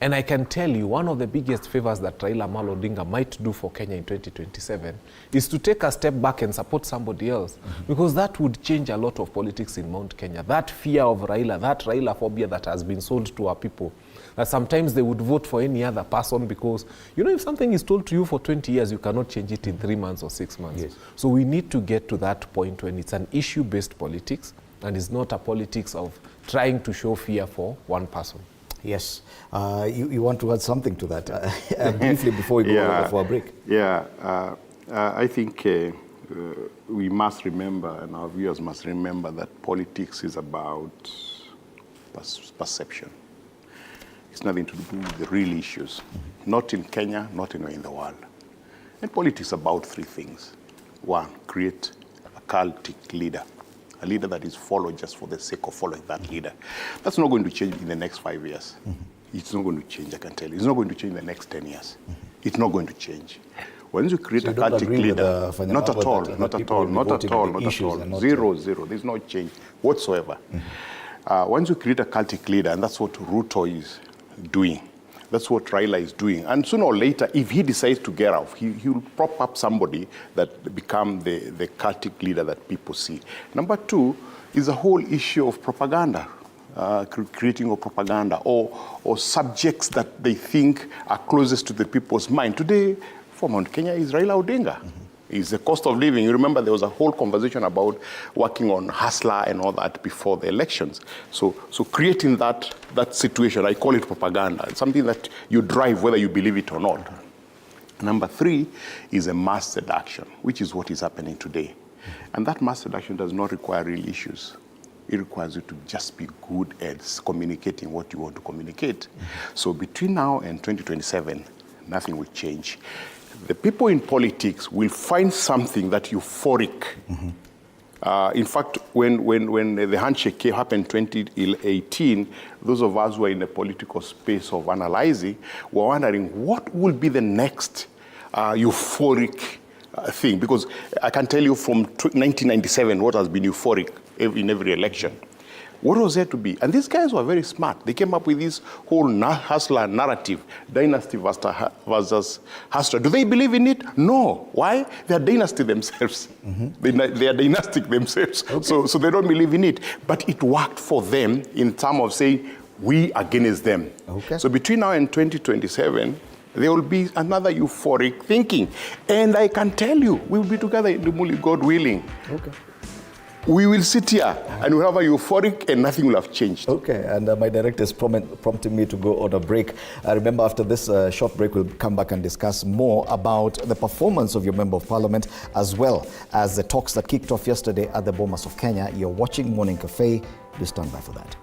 And I can tell you, one of the biggest favors that Raila Amolo Odinga might do for Kenya in 2027 is to take a step back and support somebody else, because that would change a lot of politics in Mount Kenya. That fear of Raila, that Raila phobia that has been sold to our people, that sometimes they would vote for any other person because, you know, if something is told to you for 20 years, you cannot change it in 3 months or 6 months. Yes. So we need to get to that point when it's an issue-based politics and it's not a politics of trying to show fear for one person. Yes. You want to add something to that briefly before we go for a break? Yeah. I think we must remember, and our viewers must remember, that politics is about perception. It's nothing to do with the real issues. Not in Kenya, not anywhere in the world. And politics is about 3 things. 1, create a cultic leader. A leader that is followed just for the sake of following that leader. That's not going to change in the next 5 years. It's not going to change, I can tell you. It's not going to change in the next 10 years. It's not going to change. Once you create a cultic leader, not at all. Zero. There's no change whatsoever. Once you create a cultic leader, and that's what Ruto is doing, that's what Raila is doing. And sooner or later, if he decides to get off, he'll prop up somebody that become the cultic leader that people see. Number 2 is the whole issue of propaganda, creating of propaganda or subjects that they think are closest to the people's mind. Today, for Mount Kenya, is Raila Odinga. Is the cost of living. You remember there was a whole conversation about working on hustler and all that before the elections. So creating that situation, I call it propaganda. It's something that you drive whether you believe it or not. Number 3 is a mass seduction, which is what is happening today. And that mass seduction does not require real issues. It requires you to just be good at communicating what you want to communicate. So between now and 2027, nothing will change. The people in politics will find something that euphoric. In fact, when the handshake happened in 2018, those of us who are in the political space of analyzing were wondering what will be the next euphoric thing. Because I can tell you from 1997 what has been euphoric in every election. What was there to be? And these guys were very smart. They came up with this whole hustler narrative, dynasty versus hustler. Do they believe in it? No. Why? They are dynasty themselves. They are dynastic themselves. Okay. So they don't believe in it. But it worked for them in terms of saying, we against them. Okay. So between now and 2027, there will be another euphoric thinking. And I can tell you, we will be together in Dumuli, God willing. Okay. We will sit here and we'll have a euphoric and nothing will have changed. Okay, and my director is prompting me to go on a break. I remember after this short break, we'll come back and discuss more about the performance of your Member of Parliament, as well as the talks that kicked off yesterday at the Bomas of Kenya. You're watching Morning Cafe. Do stand by for that.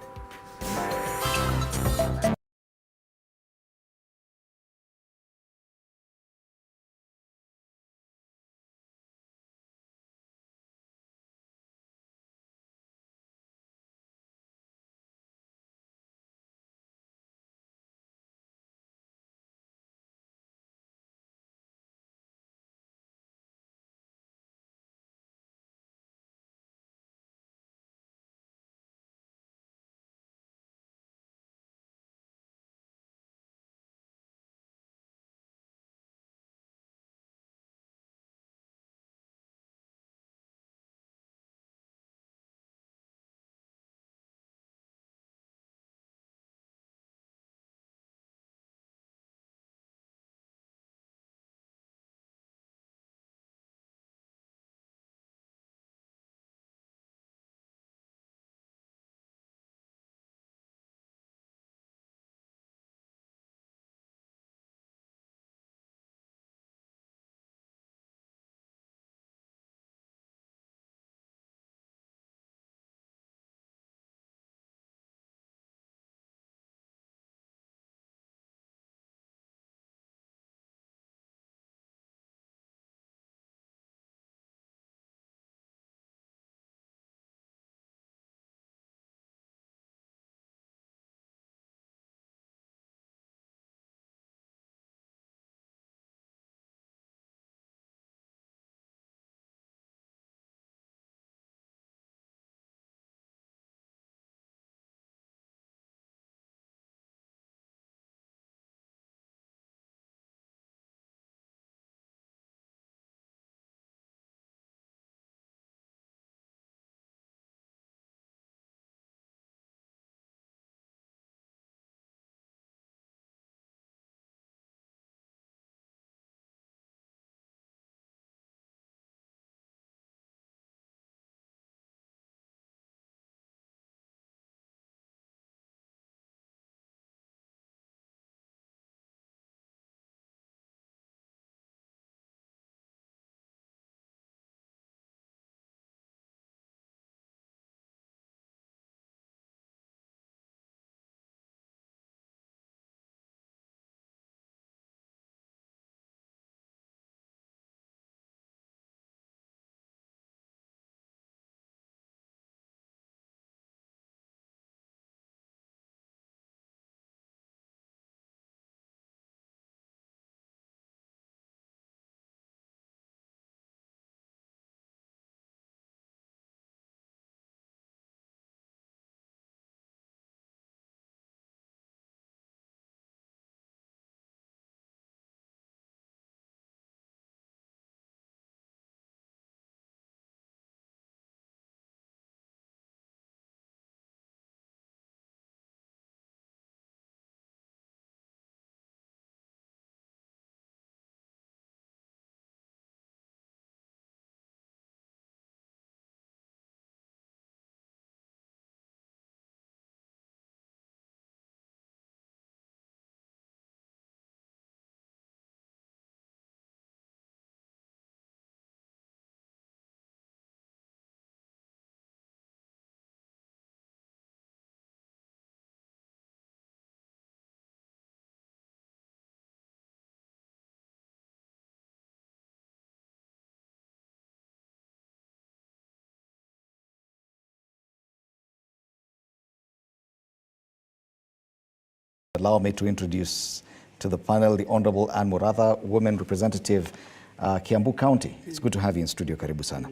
Allow me to introduce to the panel the Honorable Anne Muratha, Women Representative, Kiambu County. It's good to have you in studio. Karibu sana.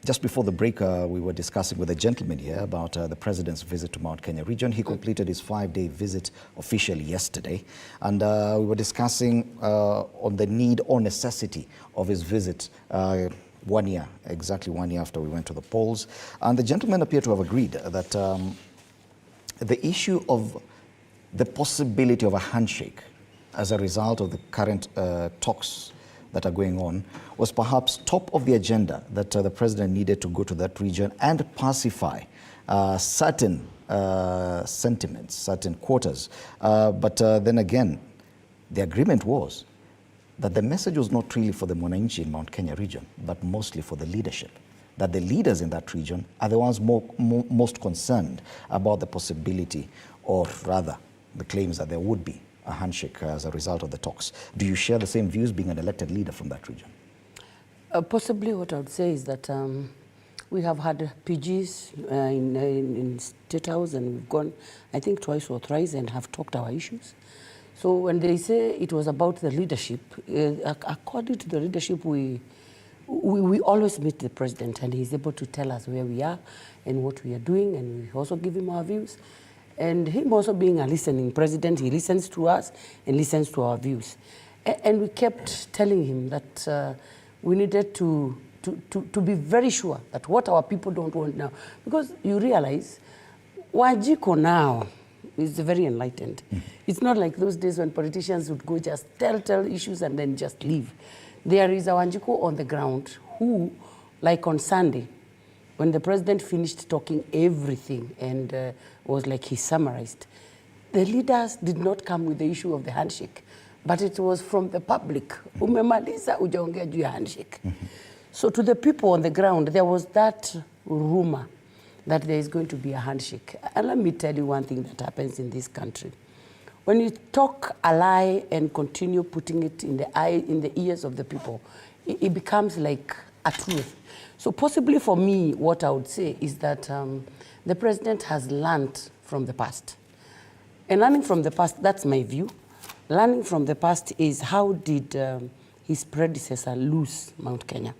Just before the break, we were discussing with a gentleman here about the President's visit to Mount Kenya region. He completed his 5-day visit officially yesterday. And we were discussing on the need or necessity of his visit exactly 1 year after we went to the polls. And the gentleman appeared to have agreed that the issue of the possibility of a handshake as a result of the current talks that are going on was perhaps top of the agenda, that the president needed to go to that region and pacify certain sentiments, certain quarters. But then again, the agreement was that the message was not really for the Mwananchi in Mount Kenya region, but mostly for the leadership. That the leaders in that region are the ones most concerned about the possibility, or rather, the claims that there would be a handshake as a result of the talks. Do you share the same views being an elected leader from that region? Possibly what I would say is that we have had PGs in State House, and we've gone, I think, twice or thrice and have talked our issues. So when they say it was about the leadership, according to the leadership, we always meet the president, and he's able to tell us where we are and what we are doing, and we also give him our views. And him also being a listening president, he listens to us and listens to our views. And we kept telling him that we needed to be very sure that what our people don't want now, because you realize Wajiko now is very enlightened. It's not like those days when politicians would go just tell issues and then just leave. There is a Wanjiko on the ground who, like on Sunday, when the president finished talking everything and was like he summarized, the leaders did not come with the issue of the handshake, but it was from the public. Umemaliza ujaongea juu ya handshake. So to the people on the ground, there was that rumor that there is going to be a handshake. And let me tell you one thing that happens in this country. When you talk a lie and continue putting it in the ears of the people, it becomes like a truth. So possibly for me, what I would say is that the president has learned from the past. And learning from the past, that's my view. Learning from the past is how did his predecessor lose Mount Kenya?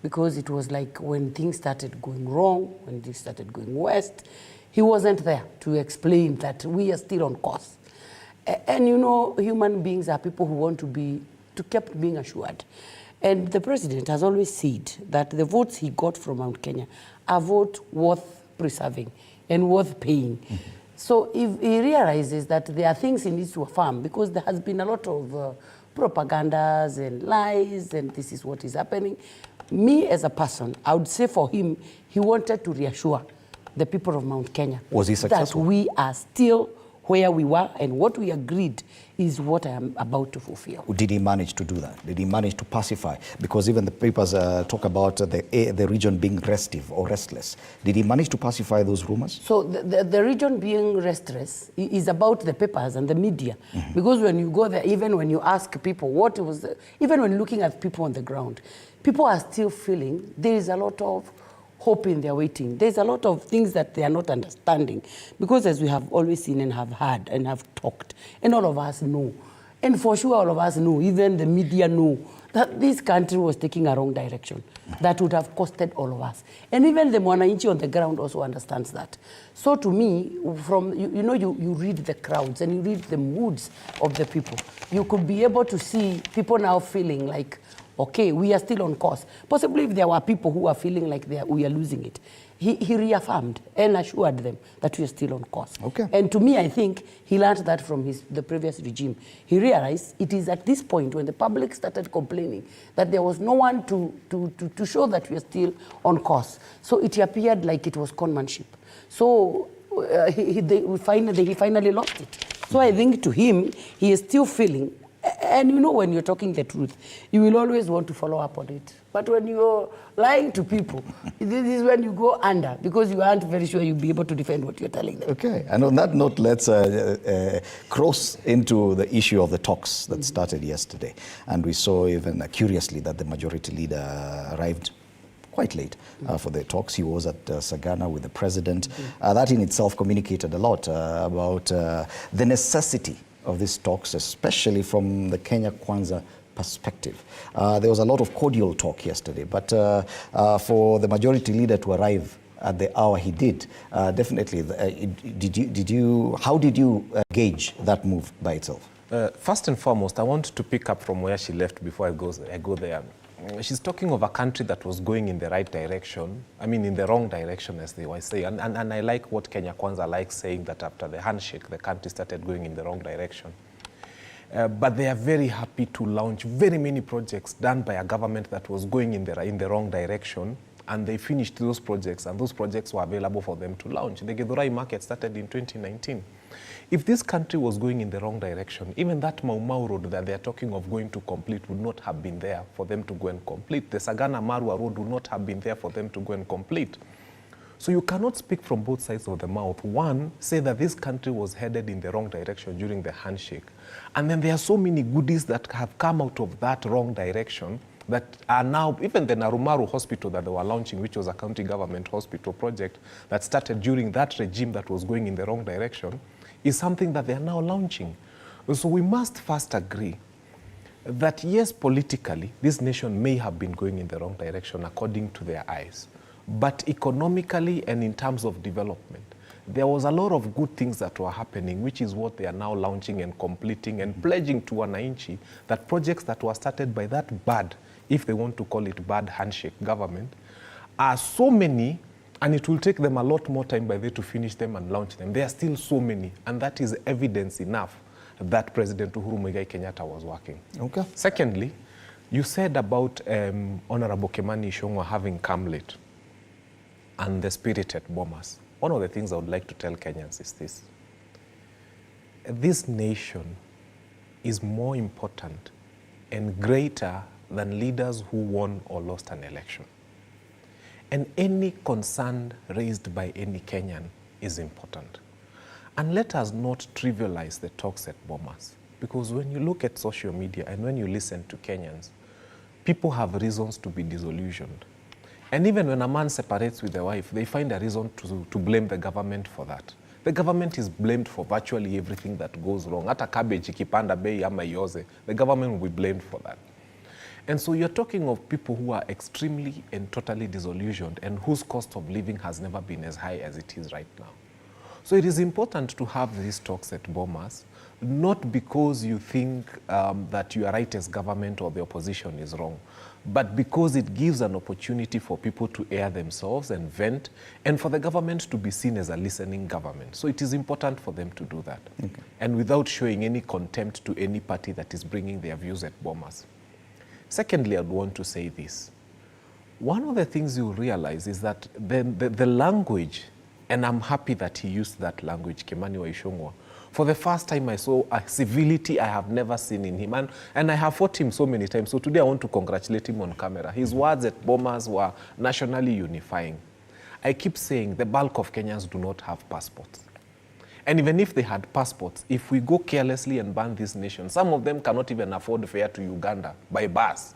Because it was like when things started going wrong, when things started going west, he wasn't there to explain that we are still on course. And you know, human beings are people who want to keep being assured. And the president has always said that the votes he got from Mount Kenya are votes worth preserving and worth paying. So if he realizes that there are things he needs to affirm, because there has been a lot of propagandas and lies, and this is what is happening. Me as a person, I would say for him, he wanted to reassure the people of Mount Kenya. Was he successful? That we are still where we were, and what we agreed is what I am about to fulfill. Did he manage to do that? Did he manage to pacify? Because even the papers talk about the region being restive or restless. Did he manage to pacify those rumors? So the region being restless is about the papers and the media. Because when you go there, even when you ask people what was, even when looking at people on the ground, people are still feeling there is a lot of hope in their waiting. There's a lot of things that they are not understanding. Because as we have always seen and have heard and have talked, and all of us know, and for sure all of us know, even the media know, that this country was taking a wrong direction. That would have costed all of us. And even the Mwananchi on the ground also understands that. So to me, from you read the crowds and you read the moods of the people. You could be able to see people now feeling like, okay, we are still on course. Possibly if there were people who are feeling like we are losing it. He reaffirmed and assured them that we are still on course. Okay. And to me, I think he learned that from the previous regime. He realized it is at this point when the public started complaining that there was no one to show that we are still on course. So it appeared like it was conmanship. So he finally lost it. So I think to him, he is still feeling. And you know, when you're talking the truth, you will always want to follow up on it. But when you're lying to people, this is when you go under, because you aren't very sure you'll be able to defend what you're telling them. Okay, and on that note, let's cross into the issue of the talks that started yesterday. And we saw even curiously that the majority leader arrived quite late for the talks. He was at Sagana with the president. That in itself communicated a lot about the necessity of these talks, especially from the Kenya Kwanza perspective. There was a lot of cordial talk yesterday, but for the majority leader to arrive at the hour he did, definitely, how did you gauge that move by itself? First and foremost, I want to pick up from where she left before I go there. she's talking of a country that was going in the right direction. I mean, in the wrong direction, as they always say. And I like what Kenya Kwanza likes saying, that after the handshake, the country started going in the wrong direction. But they are very happy to launch very many projects done by a government that was going in the wrong direction. And they finished those projects, and those projects were available for them to launch. The Githurai market started in 2019. If this country was going in the wrong direction, even that Mau Mau road that they're talking of going to complete would not have been there for them to go and complete. The Sagana Marua road would not have been there for them to go and complete. So you cannot speak from both sides of the mouth. One, say that this country was headed in the wrong direction during the handshake. And then there are so many goodies that have come out of that wrong direction that are now, even the Narumaru hospital that they were launching, which was a county government hospital project that started during that regime that was going in the wrong direction, is something that they are now launching. So we must first agree that yes, politically, this nation may have been going in the wrong direction according to their eyes. But economically and in terms of development, there was a lot of good things that were happening, which is what they are now launching and completing and pledging to wananchi, that projects that were started by that bad, if they want to call it bad handshake government, are so many, and it will take them a lot more time by then to finish them and launch them. There are still so many, and that is evidence enough that President Uhuru Muigai Kenyatta was working. Okay. Secondly, you said about Honorable Kimani Ichung'wah having come late and the spirited bombers. One of the things I would like to tell Kenyans is this. This nation is more important and greater than leaders who won or lost an election. And any concern raised by any Kenyan is important. And let us not trivialize the talks at Bomas, because when you look at social media and when you listen to Kenyans, people have reasons to be disillusioned. And even when a man separates with a wife, they find a reason to blame the government for that. The government is blamed for virtually everything that goes wrong. Hata cabbage ikipanda bei ama ioze, the government will be blamed for that. And so you're talking of people who are extremely and totally disillusioned and whose cost of living has never been as high as it is right now. So it is important to have these talks at Bomas, not because you think that your right as government or the opposition is wrong, but because it gives an opportunity for people to air themselves and vent, and for the government to be seen as a listening government. So it is important for them to do that, and without showing any contempt to any party that is bringing their views at Bomas. Secondly, I'd want to say this. One of the things you realize is that the language, and I'm happy that he used that language, Kimani Ichung'wah. For the first time, I saw a civility I have never seen in him. And I have fought him so many times. So today I want to congratulate him on camera. His words at Bomas were nationally unifying. I keep saying the bulk of Kenyans do not have passports. And even if they had passports, if we go carelessly and ban this nation, some of them cannot even afford fare to Uganda by bus.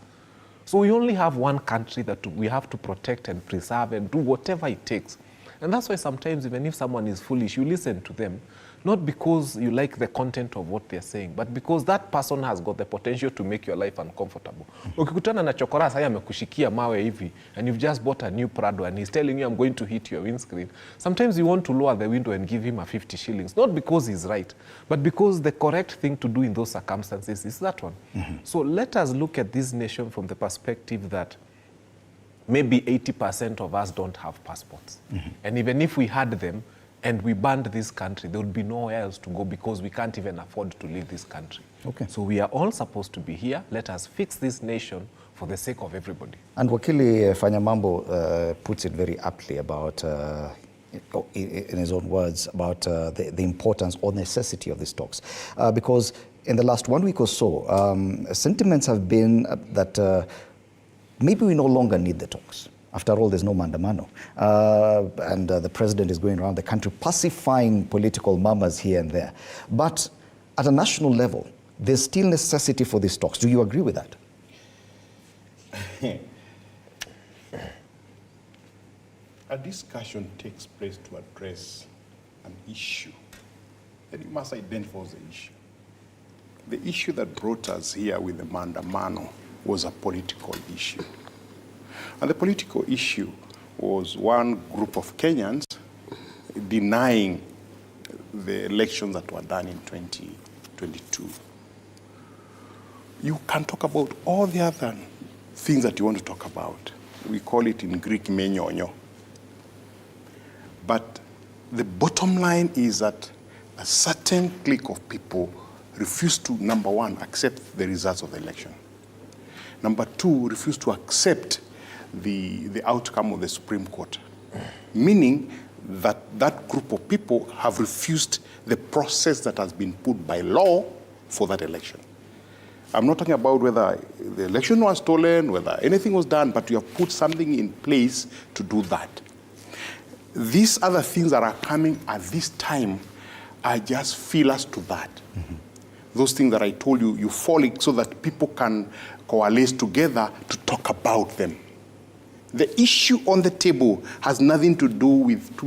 So we only have one country that we have to protect and preserve and do whatever it takes. And that's why sometimes even if someone is foolish, you listen to them, not because you like the content of what they're saying, but because that person has got the potential to make your life uncomfortable. Ukikutana na chokora haya amekushikia mawe hivi, and you've just bought a new Prado and he's telling you, I'm going to hit your windscreen. Sometimes you want to lower the window and give him a 50 shillings, not because he's right, but because the correct thing to do in those circumstances is that one. So let us look at this nation from the perspective that maybe 80% of us don't have passports. And even if we had them and we banned this country, there would be nowhere else to go because we can't even afford to leave this country. Okay. So we are all supposed to be here. Let us fix this nation for the sake of everybody. And Wakili Fanyamambo puts it very aptly about, in his own words, about the importance or necessity of these talks. Because in the last 1 week or so, sentiments have been that maybe we no longer need the talks. After all, there's no mandamano. And the president is going around the country pacifying political murmurs here and there. But at a national level, there's still necessity for these talks. Do you agree with that? A discussion takes place to address an issue. Then you must identify the issue. The issue that brought us here with the mandamano was a political issue. And the political issue was one group of Kenyans denying the elections that were done in 2022. You can talk about all the other things that you want to talk about. We call it in Greek menyonyo. But the bottom line is that a certain clique of people refuse to, number one, accept the results of the election. Number two, refuse to accept the outcome of the Supreme Court. Meaning that that group of people have refused the process that has been put by law for that election. I'm not talking about whether the election was stolen, whether anything was done, but you have put something in place to do that. These other things that are coming at this time are just feelers to that. Mm-hmm. Those things that I told you, you fall so that people can coalesce together to talk about them. The issue on the table has nothing to do with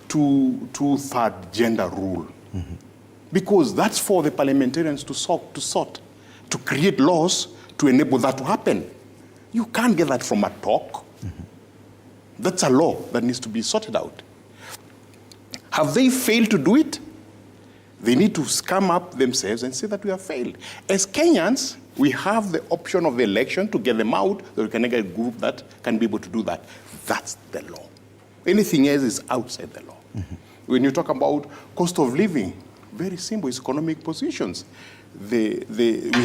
two-third gender rule. Mm-hmm. Because that's for the parliamentarians to sort, to create laws to enable that to happen. You can't get that from a talk. Mm-hmm. That's a law that needs to be sorted out. Have they failed to do it? They need to scam up themselves and say that we have failed. As Kenyans, we have the option of the election to get them out, so we can get a group that can be able to do that. That's the law. Anything else is outside the law. Mm-hmm. When you talk about cost of living, very simple, it's economic positions. We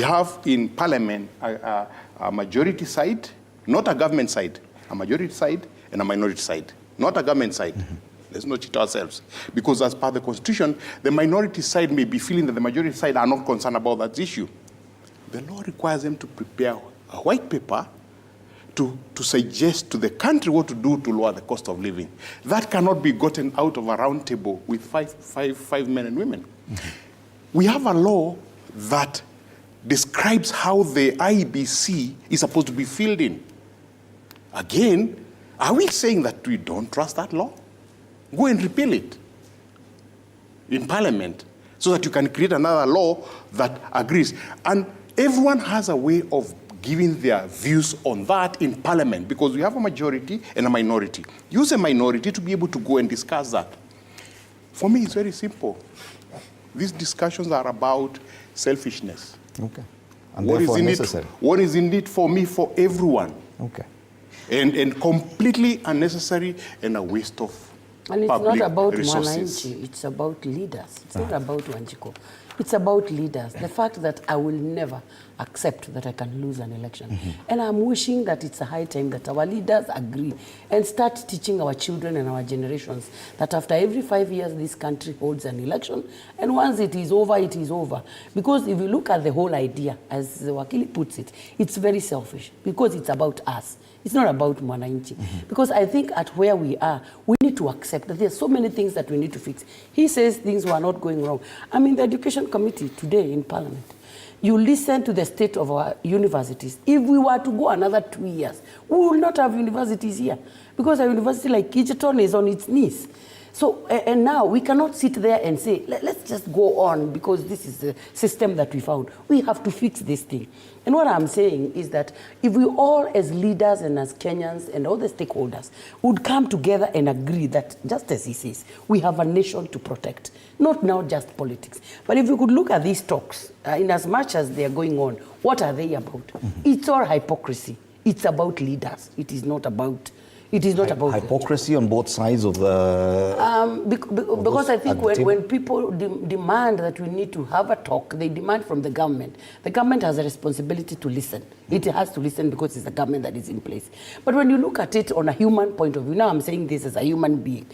have in Parliament a majority side, not a government side, a majority side and a minority side, not a government side. Mm-hmm. Let's not cheat ourselves. Because as per the Constitution, the minority side may be feeling that the majority side are not concerned about that issue. The law requires them to prepare a white paper to suggest to the country what to do to lower the cost of living. That cannot be gotten out of a round table with five men and women. Mm-hmm. We have a law that describes how the IEBC is supposed to be filled in. Again, are we saying that we don't trust that law? Go and repeal it in Parliament so that you can create another law that agrees. And everyone has a way of giving their views on that in Parliament because we have a majority and a minority. Use a minority to be able to go and discuss that. For me, it's very simple. These discussions are about selfishness. Okay. And therefore necessary. What is in it for me, for everyone. Okay. And completely unnecessary and a waste of and it's public not about resources. Mwananchi, it's about leaders. It's not about Wanjiko. It's about leaders. The fact that I will never accept that I can lose an election. Mm-hmm. And I'm wishing that it's a high time that our leaders agree and start teaching our children and our generations that after every 5 years, this country holds an election. And once it is over, it is over. Because if you look at the whole idea, as Wakili puts it, it's very selfish because it's about us. It's not about Mwananchi. Mm-hmm. Because I think at where we are, we need to accept that there's so many things that we need to fix. He says things were not going wrong. I'm in the Education Committee today in Parliament. You listen to the state of our universities. If we were to go another 2 years, we will not have universities here. Because a university like Kicheton is on its knees. So, and now we cannot sit there and say, let's just go on because this is the system that we found. We have to fix this thing. And what I'm saying is that if we all as leaders and as Kenyans and all the stakeholders would come together and agree that, just as he says, we have a nation to protect, not now just politics. But if we could look at these talks, in as much as they are going on, what are they about? Mm-hmm. It's all hypocrisy. It's about leaders. It is not about... It is not about hypocrisy on both sides of the... because I think when people demand that we need to have a talk, they demand from the government. The government has a responsibility to listen. It has to listen because it's the government that is in place. But when you look at it on a human point of view, now I'm saying this as a human being,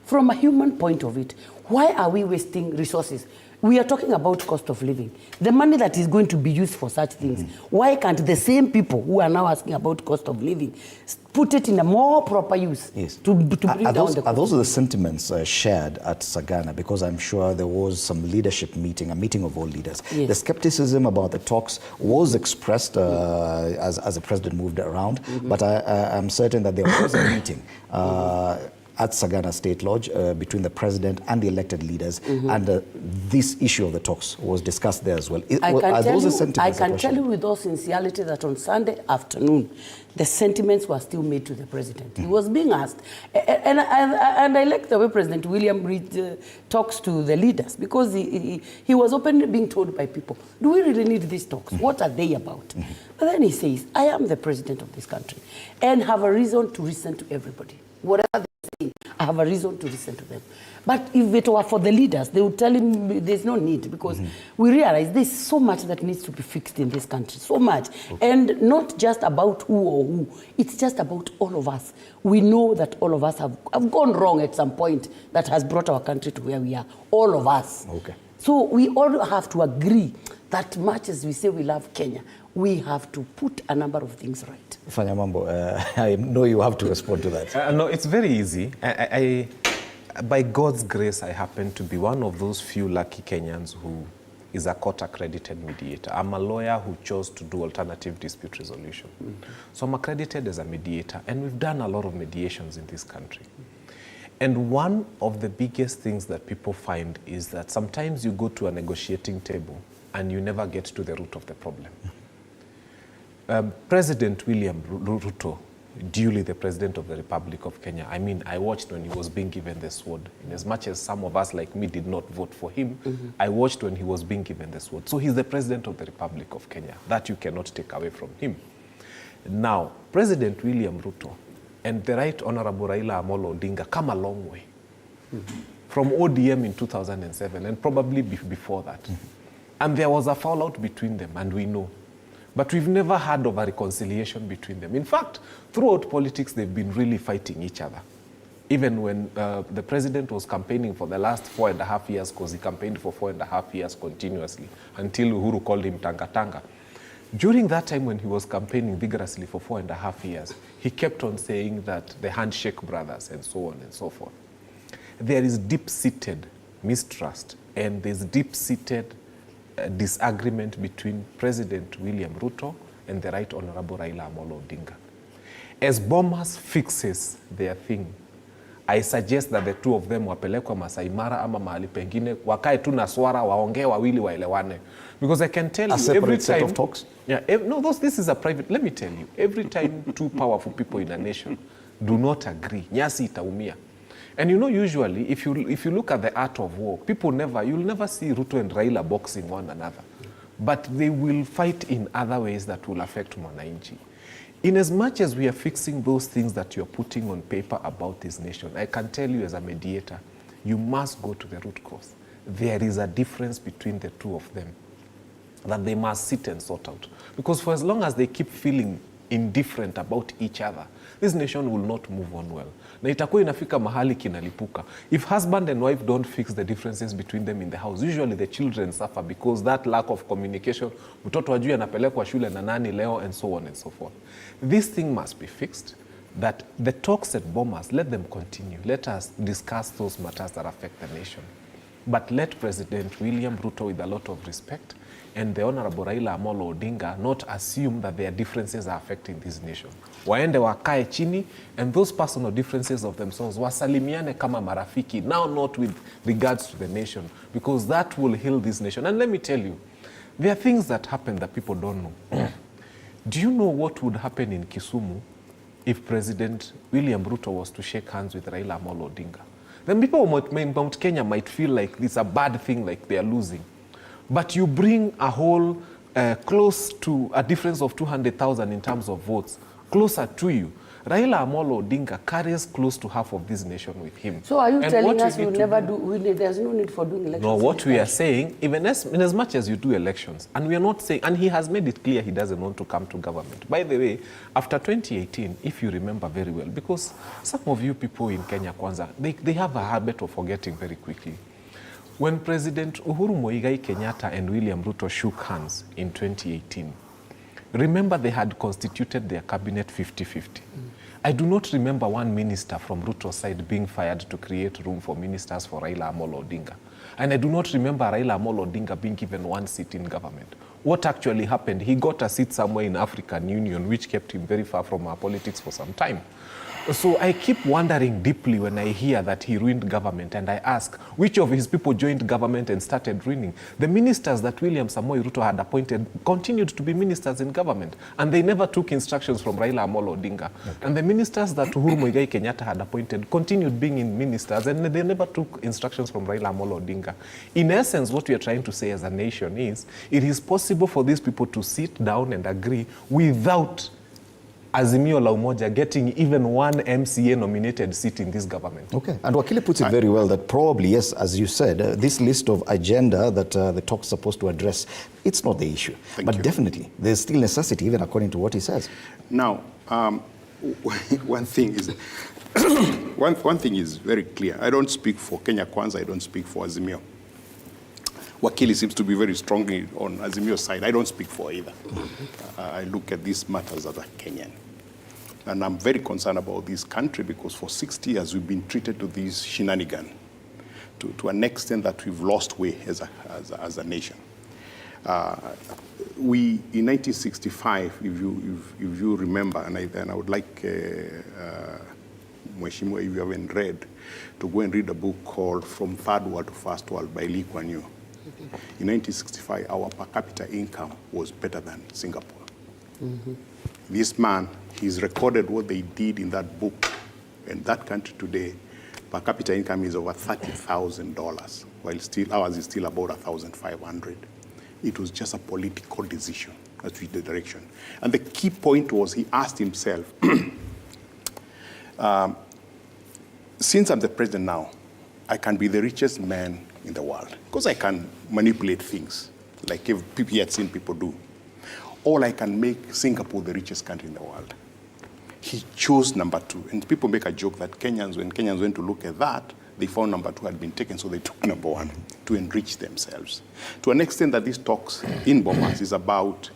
from a human point of it, why are we wasting resources? We are talking about cost of living. The money that is going to be used for such things, why can't the same people who are now asking about cost of living put it in a more proper use to bring down the cost? Are those the sentiments shared at Sagana? Because I'm sure there was some leadership meeting, a meeting of all leaders. Yes. The skepticism about the talks was expressed as the president moved around, but I'm certain that there was a meeting at Sagana State Lodge between the president and the elected leaders, and this issue of the talks was discussed there as well. I can tell you with all sincerity that on Sunday afternoon, the sentiments were still made to the president. He was being asked, and I like the way President William Reid talks to the leaders, because he was openly being told by people, do we really need these talks? What are they about? But then he says, I am the president of this country and have a reason to listen to everybody. Whatever they say, I have a reason to listen to them. But if it were for the leaders, they would tell him there's no need, because we realize there's so much that needs to be fixed in this country, so much. Okay. And not just about who or who, it's just about all of us. We know that all of us have gone wrong at some point that has brought our country to where we are, all of us. Okay. So we all have to agree that much as we say we love Kenya, we have to put a number of things right. Fanya Mambo, I know you have to respond to that. No, it's very easy. By God's grace, I happen to be one of those few lucky Kenyans who is a court-accredited mediator. I'm a lawyer who chose to do alternative dispute resolution. So I'm accredited as a mediator, and we've done a lot of mediations in this country. And one of the biggest things that people find is that sometimes you go to a negotiating table and you never get to the root of the problem. President William Ruto, duly the President of the Republic of Kenya, I mean, I watched when he was being given the sword. And as much as some of us like me did not vote for him, I watched when he was being given the sword. So he's the President of the Republic of Kenya. That you cannot take away from him. Now, President William Ruto and the Right Honorable Raila Amolo Odinga come a long way. From ODM in 2007 and probably before that. And there was a fallout between them, and we know. But we've never heard of a reconciliation between them. In fact, throughout politics, they've been really fighting each other. Even when the president was campaigning for the last 4.5 years, because he campaigned for 4.5 years continuously, until Uhuru called him Tanga Tanga. During that time when he was campaigning vigorously for 4.5 years, he kept on saying that the handshake brothers and so on and so forth. There is deep-seated mistrust, and there's deep-seated disagreement between President William Ruto and the Right Honorable Raila Amolo Odinga. As Bomas fixes their thing, I suggest that the two of them wapelekwa Masai Mara ama mahali pengine, wakae tu na swara, waongee wawili waelewane. Because I can tell you every time... set of talks? Yeah, this is a private... Let me tell you, every time two powerful people in a nation do not agree, nyasi itaumia. And you know, usually, if you look at the art of war, you'll never see Ruto and Raila boxing one another. But they will fight in other ways that will affect Mwananchi. In as much as we are fixing those things that you're putting on paper about this nation, I can tell you as a mediator, you must go to the root cause. There is a difference between the two of them that they must sit and sort out. Because for as long as they keep feeling indifferent about each other, this nation will not move on well. Na itakuwa inafika mahali kinalipuka. If husband and wife don't fix the differences between them in the house, usually the children suffer because that lack of communication, mtoto wajui anapelekwa shule na nani leo, and so on and so forth. This thing must be fixed, that the talks at Bomas, let them continue. Let us discuss those matters that affect the nation. But let President William Ruto, with a lot of respect, and the Honorable Raila Amolo Odinga not assume that their differences are affecting this nation. Waende wakae chini, and those personal differences of themselves, wasalimiane kama marafiki, now not with regards to the nation, because that will heal this nation. And let me tell you, there are things that happen that people don't know. Do you know what would happen in Kisumu if President William Ruto was to shake hands with Raila Amolo Odinga? Then people in Mount Kenya might feel like it's a bad thing, like they are losing. But you bring a whole close to a difference of 200,000 in terms of votes closer to you. Raila Amolo Odinga carries close to half of this nation with him. So are you telling us we'll never do, there's no need for doing elections? No, what we are saying, even in as much as you do elections, and we are not saying, and he has made it clear he doesn't want to come to government. By the way, after 2018, if you remember very well, because some of you people in Kenya Kwanza, they have a habit of forgetting very quickly. When President Uhuru Muigai Kenyatta and William Ruto shook hands in 2018, remember they had constituted their cabinet 50-50. I do not remember one minister from Ruto's side being fired to create room for ministers for Raila Amolo Odinga. And I do not remember Raila Amolo Odinga being given one seat in government. What actually happened, he got a seat somewhere in African Union, which kept him very far from our politics for some time. So I keep wondering deeply when I hear that he ruined government, and I ask, which of his people joined government and started ruining? The ministers that William Samoei Ruto had appointed continued to be ministers in government, and they never took instructions from Raila Amolo Odinga. Okay. And the ministers that Uhuru Muigai Kenyatta had appointed continued being in ministers, and they never took instructions from Raila Amolo Odinga. In essence, what we are trying to say as a nation is, it is possible for these people to sit down and agree without Azimio la Umoja getting even one MCA nominated seat in this government. Okay, and Wakili puts it very well that probably, yes, as you said, this list of agenda that the talk's supposed to address, it's not the issue. But definitely, there's still necessity, even according to what he says. Now, one thing is, one thing is very clear. I don't speak for Kenya Kwanza, I don't speak for Azimio. Wakili seems to be very strongly on Azimio's side. I don't speak for either. I look at these matters as a Kenyan. And I'm very concerned about this country because for 60 years we've been treated to this shenanigan to an extent that we've lost way as a nation. We, in 1965, if you remember, and I would like Mweshimwa, if you haven't read, to go and read a book called From Third World to First World by Lee Kuan Yew. In 1965, our per capita income was better than Singapore. This man, he's recorded what they did in that book. In that country today, per capita income is over $30,000, while still ours is still about 1,500. It was just a political decision as to the direction. And the key point was he asked himself, since I'm the president now, I can be the richest man in the world because I can manipulate things like if people had seen people do. Or I can make Singapore the richest country in the world. He chose number 2. And people make a joke that when Kenyans went to look at that, they found number 2 had been taken, so they took number 1 to enrich themselves. To an extent that these talks in Bomas is about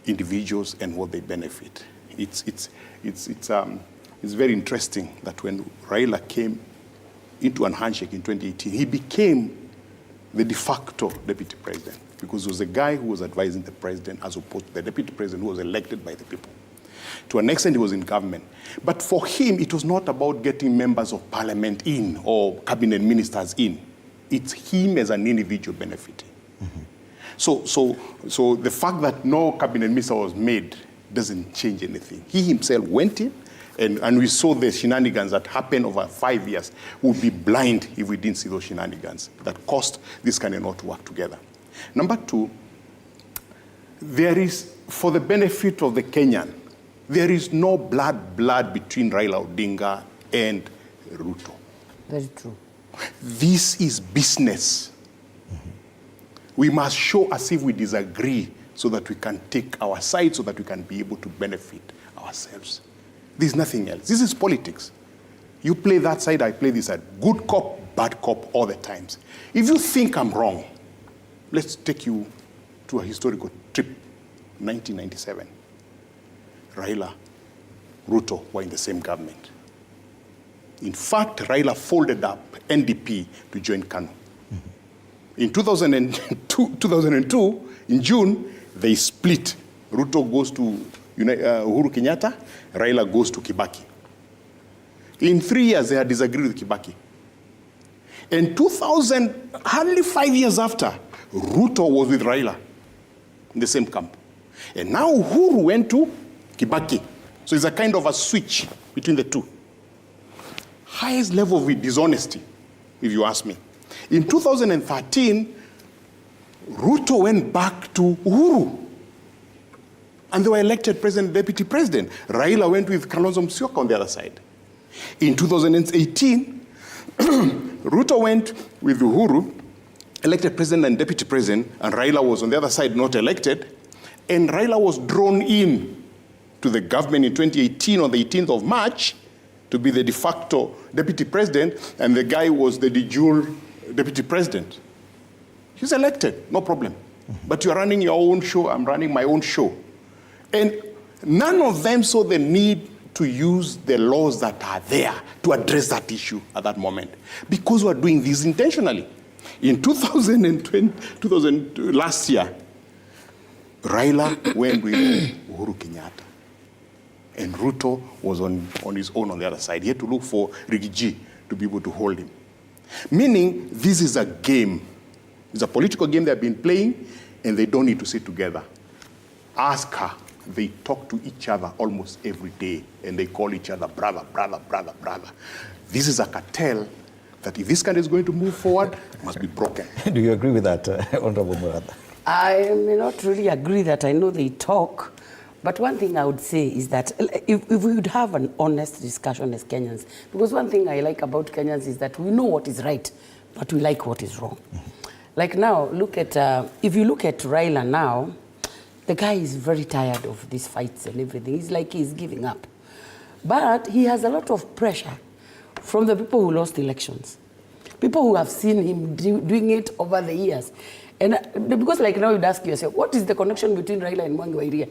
individuals and what they benefit. It's very interesting that when Raila came into an handshake in 2018, he became the de facto deputy president because he was a guy who was advising the president as opposed to the deputy president who was elected by the people. To an extent, he was in government. But for him, it was not about getting members of parliament in or cabinet ministers in. It's him as an individual benefiting. So the fact that no cabinet minister was made doesn't change anything. He himself went in, and we saw the shenanigans that happened over 5 years. We'd be blind if we didn't see those shenanigans that caused this kind of not to work together. Number 2, there is, for the benefit of the Kenyan, there is no blood between Raila Odinga and Ruto. Very true. This is business. We must show as if we disagree so that we can take our side, so that we can be able to benefit ourselves. There's nothing else. This is politics. You play that side, I play this side. Good cop, bad cop, all the times. If you think I'm wrong, let's take you to a historical trip. 1997. Raila, Ruto were in the same government. In fact, Raila folded up NDP to join KANU. In 2002, in June, they split. Ruto goes to Uhuru Kenyatta, Raila goes to Kibaki. In 3 years, they had disagreed with Kibaki. In 2000, hardly 5 years after, Ruto was with Raila in the same camp. And now Uhuru went to Kibaki. So it's a kind of a switch between the two. Highest level of dishonesty, if you ask me. In 2013, Ruto went back to Uhuru. And they were elected president and deputy president. Raila went with Kalonzo Musyoka on the other side. In 2018, Ruto went with Uhuru, elected president and deputy president, and Raila was on the other side, not elected. And Raila was drawn in to the government in 2018 on the 18th of March to be the de facto deputy president, and the guy was the de jure deputy president. He's elected, no problem. But you're running your own show, I'm running my own show. And none of them saw the need to use the laws that are there to address that issue at that moment, because we're doing this intentionally. In 2020, last year, Raila went with Uhuru Kenyatta. And Ruto was on his own on the other side. He had to look for Ricky G to be able to hold him. Meaning, this is a game. It's a political game they've been playing, and they don't need to sit together. Ask her. They talk to each other almost every day, and they call each other brother, brother, brother, brother. This is a cartel that if this country is going to move forward, must be broken. Do you agree with that, Honorable Murad? I may not really agree that I know they talk, but one thing I would say is that if we would have an honest discussion as Kenyans, because one thing I like about Kenyans is that we know what is right, but we like what is wrong. Like now, look at, if you look at Raila now, the guy is very tired of these fights and everything. He's like he's giving up. But he has a lot of pressure from the people who lost elections. People who have seen him doing it over the years. And because like now you'd ask yourself, what is the connection between Raila and Mwangi wa Iria?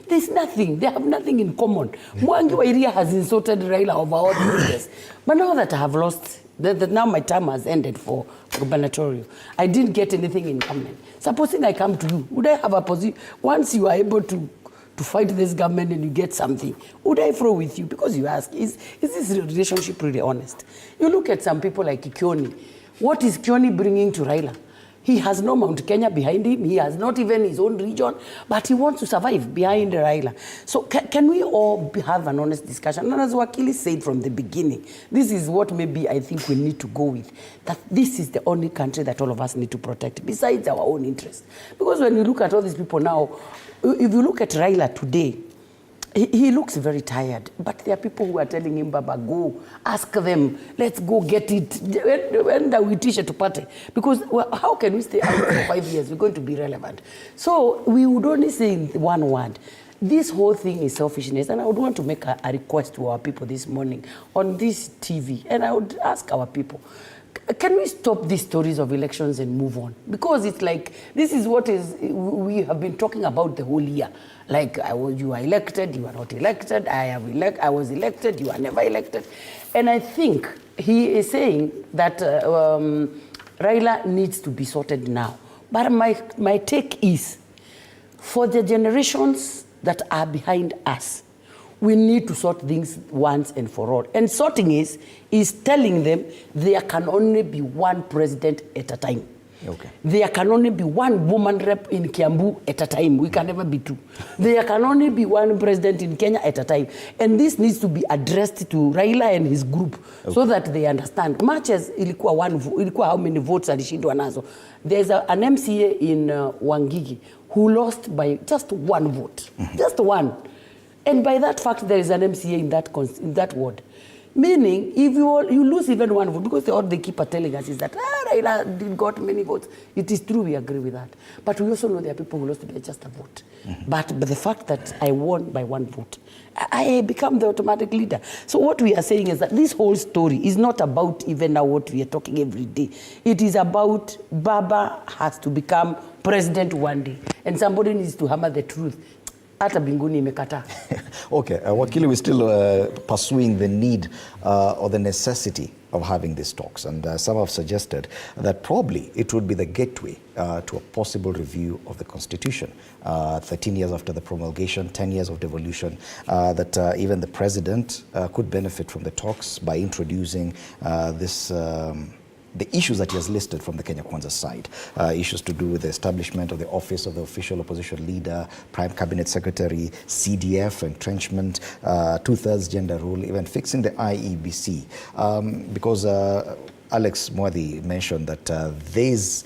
There's nothing. They have nothing in common. Mwangi wa Iria has insulted Raila over all the years. But now that I have lost, that now my term has ended for gubernatorial, I didn't get anything in common. Supposing I come to you, would I have a position? Once you are able to fight this government and you get something, would I throw with you? Because you ask, is this relationship really honest? You look at some people like Kioni. What is Kioni bringing to Raila? He has no Mount Kenya behind him. He has not even his own region, but he wants to survive behind Raila. So can we all have an honest discussion? And as Wakili said from the beginning, this is what maybe I think we need to go with, that this is the only country that all of us need to protect, besides our own interests. Because when you look at all these people now, if you look at Raila today, he looks very tired, but there are people who are telling him, Baba, go, ask them, let's go get it. When we teach it to party? Because how can we stay out for 5 years? We're going to be relevant. So we would only say in one word, this whole thing is selfishness. And I would want to make a request to our people this morning on this TV. And I would ask our people, can we stop these stories of elections and move on? Because it's like, this is what we have been talking about the whole year. Like, you are elected, you are not elected, I was elected, you are never elected. And I think he is saying that Raila needs to be sorted now. But my take is, for the generations that are behind us, we need to sort things once and for all. And sorting is telling them there can only be one president at a time. Okay. There can only be one woman rep in Kiambu at a time. We can never be two. There can only be one president in Kenya at a time. And this needs to be addressed to Raila and his group, okay, so that they understand. Much as ilikuwa how many votes alishindwa nazo. There's an MCA in Wangigi who lost by just one vote. Just one. And by that fact, there is an MCA in that ward. Meaning, if you lose even one vote, because all they keep telling us is that Raila got many votes. It is true, we agree with that. But we also know there are people who lost by just a vote. But the fact that I won by one vote, I become the automatic leader. So what we are saying is that this whole story is not about even now what we are talking every day. It is about Baba has to become president one day. And somebody needs to hammer the truth. Hata binguni imekata. Okay, Wakili, we're still pursuing the need or the necessity of having these talks. And some have suggested that probably it would be the gateway to a possible review of the Constitution. 13 years after the promulgation, 10 years of devolution, that even the president could benefit from the talks by introducing the issues that he has listed from the Kenya Kwanza side, issues to do with the establishment of the office of the official opposition leader, prime cabinet secretary, CDF, entrenchment, two-thirds gender rule, even fixing the IEBC. Because Alex Mwadhi mentioned that there's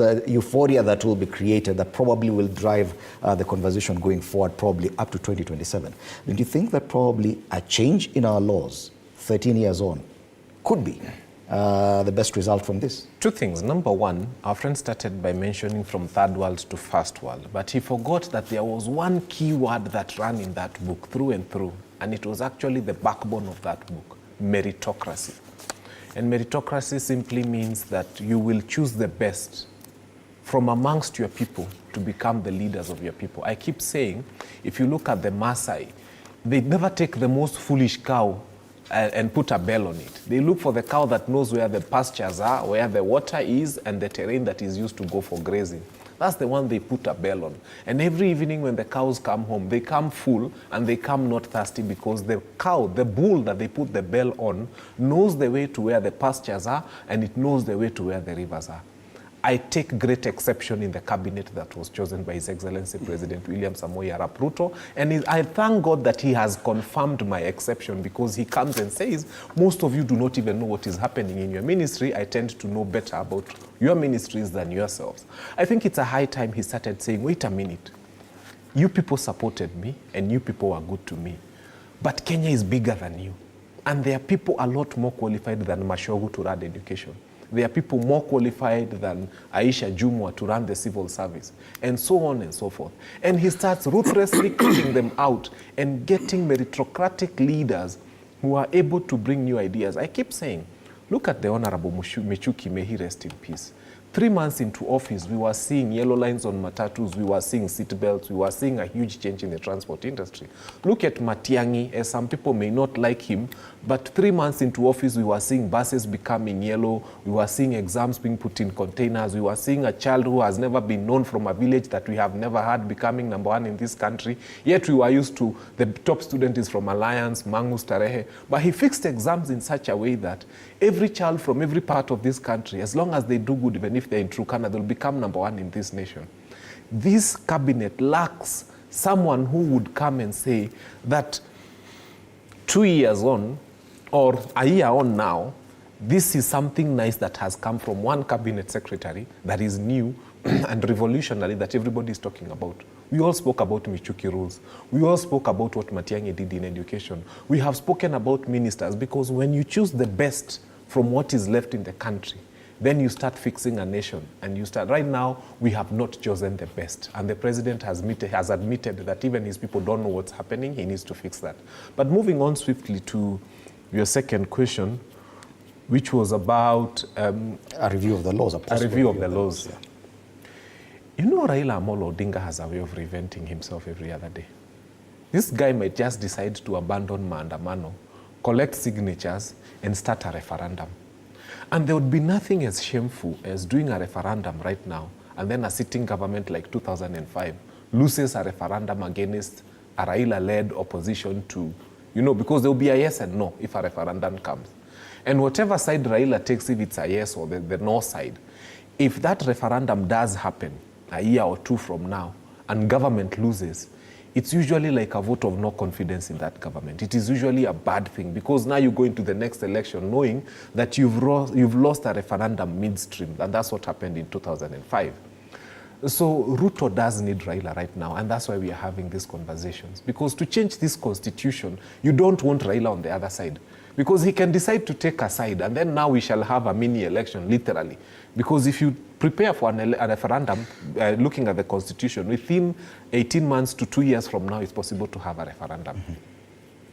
a euphoria that will be created that probably will drive the conversation going forward, probably up to 2027. Do you think that probably a change in our laws 13 years on could be the best result from this? Two things. Number one, our friend started by mentioning from third world to first world, but he forgot that there was one key word that ran in that book through and through, and it was actually the backbone of that book, meritocracy. And meritocracy simply means that you will choose the best from amongst your people to become the leaders of your people. I keep saying, if you look at the Maasai, they never take the most foolish cow and put a bell on it. They look for the cow that knows where the pastures are, where the water is, and the terrain that is used to go for grazing. That's the one they put a bell on. And every evening when the cows come home, they come full and they come not thirsty, because the cow, the bull that they put the bell on, knows the way to where the pastures are, and it knows the way to where the rivers are. I take great exception in the cabinet that was chosen by His Excellency President William Samoei Arap Ruto, and I thank God that he has confirmed my exception, because he comes and says, most of you do not even know what is happening in your ministry. I tend to know better about your ministries than yourselves. I think it's a high time he started saying, wait a minute, you people supported me and you people were good to me, but Kenya is bigger than you, and there are people a lot more qualified than Mashogu to run education. There are people more qualified than Aisha Jumwa to run the civil service, and so on and so forth. And he starts ruthlessly kicking them out and getting meritocratic leaders who are able to bring new ideas. I keep saying, look at the Honorable Michuki, may he rest in peace. 3 months into office, we were seeing yellow lines on matatus, we were seeing seat belts, we were seeing a huge change in the transport industry. Look at Matiang'i, as some people may not like him, but 3 months into office, we were seeing buses becoming yellow, we were seeing exams being put in containers, we were seeing a child who has never been known from a village that we have never had becoming #1 in this country. Yet we were used to, the top student is from Alliance, Mangu, Starehe, but he fixed exams in such a way that every child from every part of this country, as long as they do good, even if they're in Turkana, they'll become #1 in this nation. This cabinet lacks someone who would come and say that 2 years on, or a year on now, this is something nice that has come from one cabinet secretary that is new and revolutionary that everybody is talking about. We all spoke about Michuki rules. We all spoke about what Matiang'i did in education. We have spoken about ministers, because when you choose the best from what is left in the country, then you start fixing a nation. And you start, right now, we have not chosen the best. And the president has admitted that even his people don't know what's happening. He needs to fix that. But moving on swiftly to your second question, which was about a review of the laws. A review of the laws. Yeah. You know, Raila Amolo Odinga has a way of reinventing himself every other day. This guy might just decide to abandon maandamano, collect signatures, and start a referendum. And there would be nothing as shameful as doing a referendum right now, and then a sitting government like 2005 loses a referendum against a Raila-led opposition to, you know, because there will be a yes and no if a referendum comes. And whatever side Raila takes, if it's a yes or the no side, if that referendum does happen a year or two from now and government loses, it's usually like a vote of no confidence in that government. It is usually a bad thing, because now you go into the next election knowing that you've lost a referendum midstream, and that's what happened in 2005. So Ruto does need Raila right now, and that's why we are having these conversations. Because to change this constitution, you don't want Raila on the other side, because he can decide to take a side, and then now we shall have a mini election, literally. Because if you prepare for a referendum, looking at the constitution, within 18 months to 2 years from now, it's possible to have a referendum. Mm-hmm.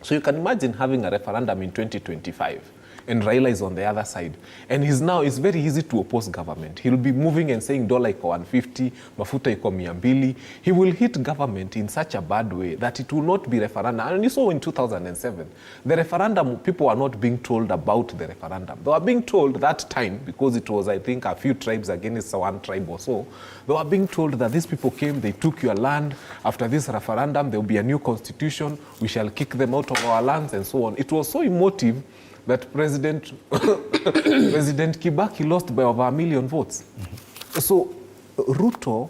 So you can imagine having a referendum in 2025, and Raila is on the other side. And it's very easy to oppose government. He'll be moving and saying dollar iko 150, mafuta iko 200. He will hit government in such a bad way that it will not be referendum. And you saw in 2007, the referendum, people were not being told about the referendum. They were being told that time, because it was, I think, a few tribes against one tribe or so, they were being told that these people came, they took your land. After this referendum, there will be a new constitution. We shall kick them out of our lands and so on. It was so emotive that President Kibaki lost by over 1 million votes. Mm-hmm. So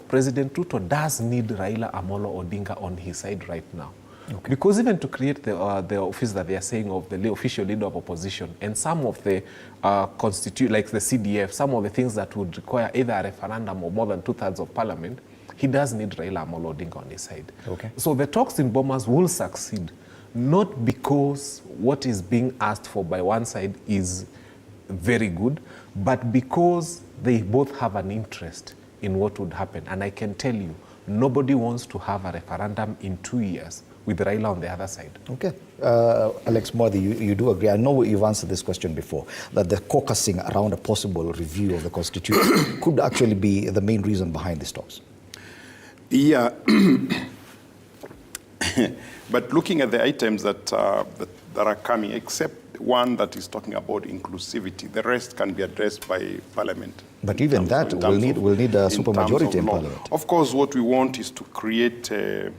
President Ruto does need Raila Amolo Odinga on his side right now. Okay. Because even to create the office that they are saying of the official leader of opposition, and some of the like the CDF, some of the things that would require either a referendum or more than 2/3 of parliament, he does need Raila Amolo Odinga on his side. Okay. So the talks in Bomas will succeed, not because what is being asked for by one side is very good, but because they both have an interest in what would happen. And I can tell you, nobody wants to have a referendum in 2 years with Raila on the other side. Okay. Alex Mwadhi, you do agree. I know you've answered this question before, that the caucusing around a possible review of the Constitution could actually be the main reason behind these talks. Yeah. But looking at the items that are coming, except one that is talking about inclusivity, the rest can be addressed by Parliament. But even that will need a supermajority in Parliament. Of course, what we want is to create in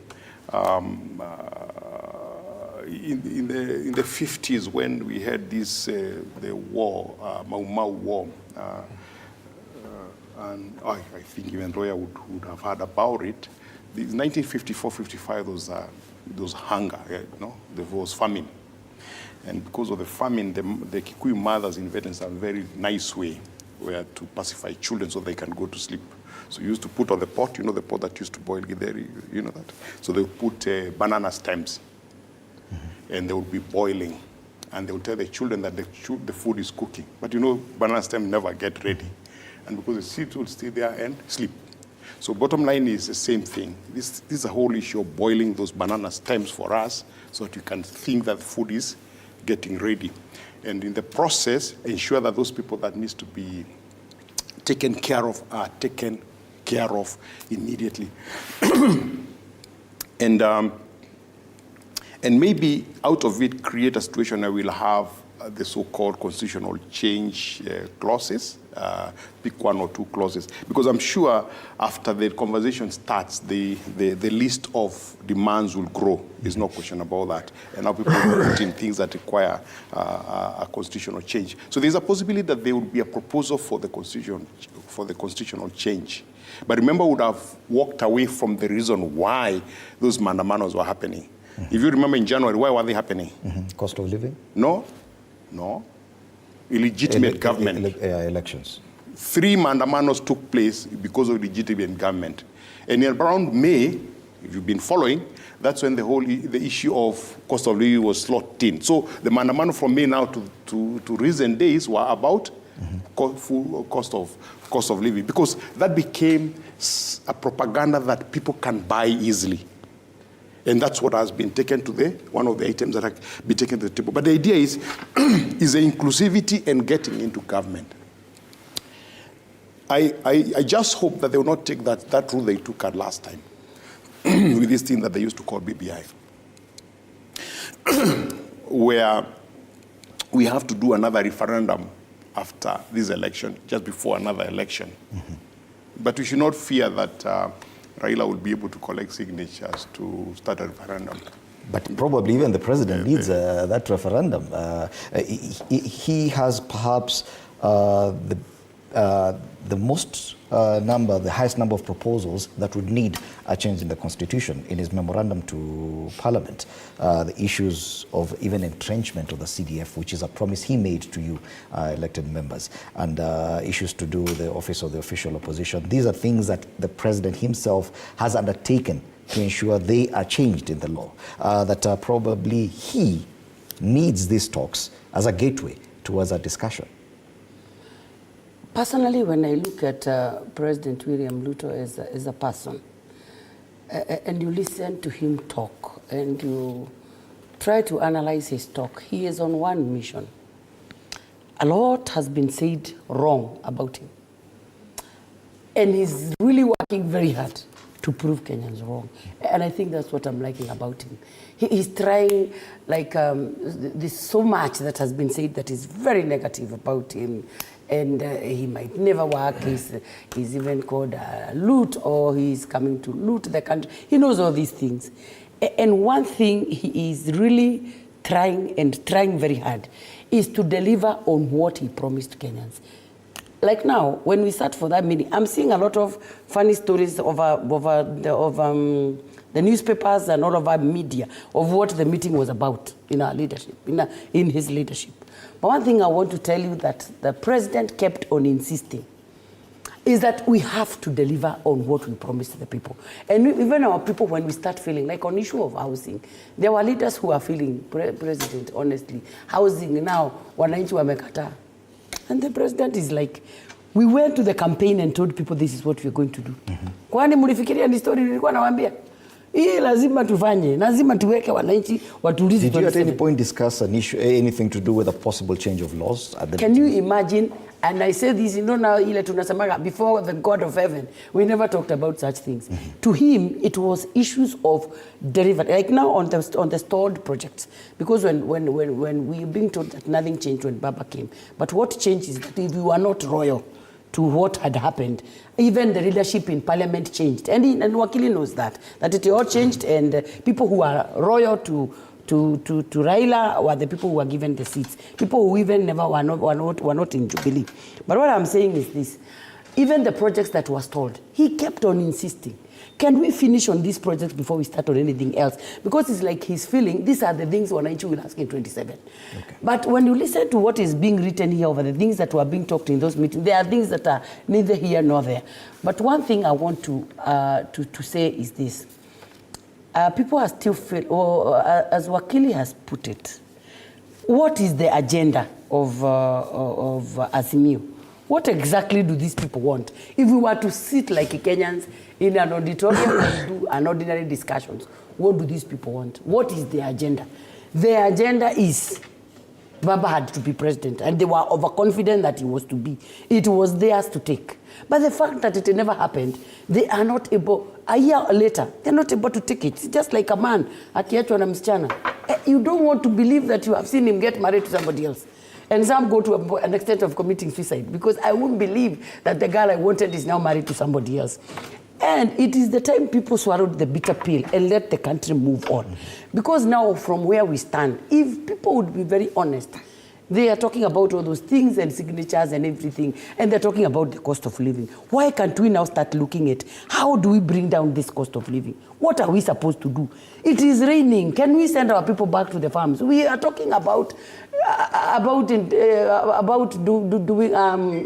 the 50s when we had this the war, Mau Mau war, and I think even Roya would have heard about it. The 1954-55, those hunger, there was famine. And because of the famine, the Kikuyu mothers invented some very nice way where to pacify children so they can go to sleep. So you used to put on the pot, the pot that used to boil githeri, you know that. So they would put banana stems, and they would be boiling. And they would tell the children that the food is cooking. But banana stems never get ready. And because the seeds will stay there and sleep. So bottom line is the same thing. This is a whole issue of boiling those banana stems for us so that you can think that food is getting ready. And in the process, ensure that those people that needs to be taken care of are taken care of immediately. And maybe out of it create a situation where we'll have the so-called constitutional change clauses, pick one or two clauses. Because I'm sure after the conversation starts, the list of demands will grow. There's no question about that. And now people will put in things that require a constitutional change. So there's a possibility that there will be a proposal for the constitutional change. But remember, we would have walked away from the reason why those mandamanos were happening. If you remember in January, why were they happening? Cost of living? No. Illegitimate government. Elections. 3 mandamanos took place because of legitimate government. And around May, if you've been following, that's when the issue of cost of living was slotted in. So the mandamano from May now to recent days were about full cost of living, because that became a propaganda that people can buy easily. And that's what has been taken to one of the items that have been taken to the table. But the idea is the inclusivity and getting into government. I just hope that they will not take that route they took at last time with this thing that they used to call BBI, where we have to do another referendum after this election, just before another election. But we should not fear that Raila will be able to collect signatures to start a referendum. But probably even the president needs that referendum. He has perhaps the highest number of proposals that would need a change in the constitution in his memorandum to Parliament. The issues of even entrenchment of the CDF, which is a promise he made to you, elected members, and issues to do with the office of the official opposition. These are things that the president himself has undertaken to ensure they are changed in the law. That probably he needs these talks as a gateway towards a discussion. Personally, when I look at President William Ruto as a person, and you listen to him talk, and you try to analyze his talk, he is on one mission. A lot has been said wrong about him. And he's really working very hard to prove Kenyans wrong. And I think that's what I'm liking about him. He's trying, there's so much that has been said that is very negative about him. And he might never work. He's even called loot, or he's coming to loot the country. He knows all these things. And one thing he is really trying very hard is to deliver on what he promised Kenyans. Like now, when we sat for that meeting, I'm seeing a lot of funny stories of the newspapers and all of our media of what the meeting was about in our leadership, in his leadership. But one thing I want to tell you that the president kept on insisting is that we have to deliver on what we promised the people. And even our people, when we start feeling, like on issue of housing, there were leaders who are feeling, President, honestly, housing now, wananchi wamekataa. And the president is like, we went to the campaign and told people this is what we're going to do. Kwani mulifikiria ni story nilikuwa nawaambia? Hii lazima tufanye, lazima tuweke wananchi watulize. Did you at any point discuss an issue, anything to do with a possible change of laws? Can you imagine? And I say this, now ile tunasemaga, before the God of heaven, we never talked about such things. To him, it was issues of derivative, like now on the stored projects. Because when we being told that nothing changed when Baba came, but what changed is that if you are not royal to what had happened, even the leadership in parliament changed. And Wakili knows that it all changed, and people who are royal to Raila were the people who were given the seats. People who even never were not in Jubilee. But what I'm saying is this, even the projects that was told, he kept on insisting, can we finish on these projects before we start on anything else? Because it's like he's feeling these are the things Wananchi will ask in 27. Okay. But when you listen to what is being written here over the things that were being talked in those meetings, there are things that are neither here nor there. But one thing I want to say is this. People are still as Wakili has put it, what is the agenda of Azimio? What exactly do these people want? If we were to sit like Kenyans in an auditorium and do an ordinary discussions, what do these people want? What is their agenda? Their agenda is Baba had to be president, and they were overconfident that he was to be. It was theirs to take. But the fact that it never happened, they are not able, a year later, they're not able to take it. It's just like a man, akiachwa na msichana. You don't want to believe that you have seen him get married to somebody else. And some go to an extent of committing suicide, because I wouldn't believe that the girl I wanted is now married to somebody else. And it is the time people swallowed the bitter pill and let the country move on. Because now, from where we stand, if people would be very honest, they are talking about all those things and signatures and everything, and they're talking about the cost of living. Why can't we now start looking at how do we bring down this cost of living? What are we supposed to do? It is raining. Can we send our people back to the farms? We are talking about doing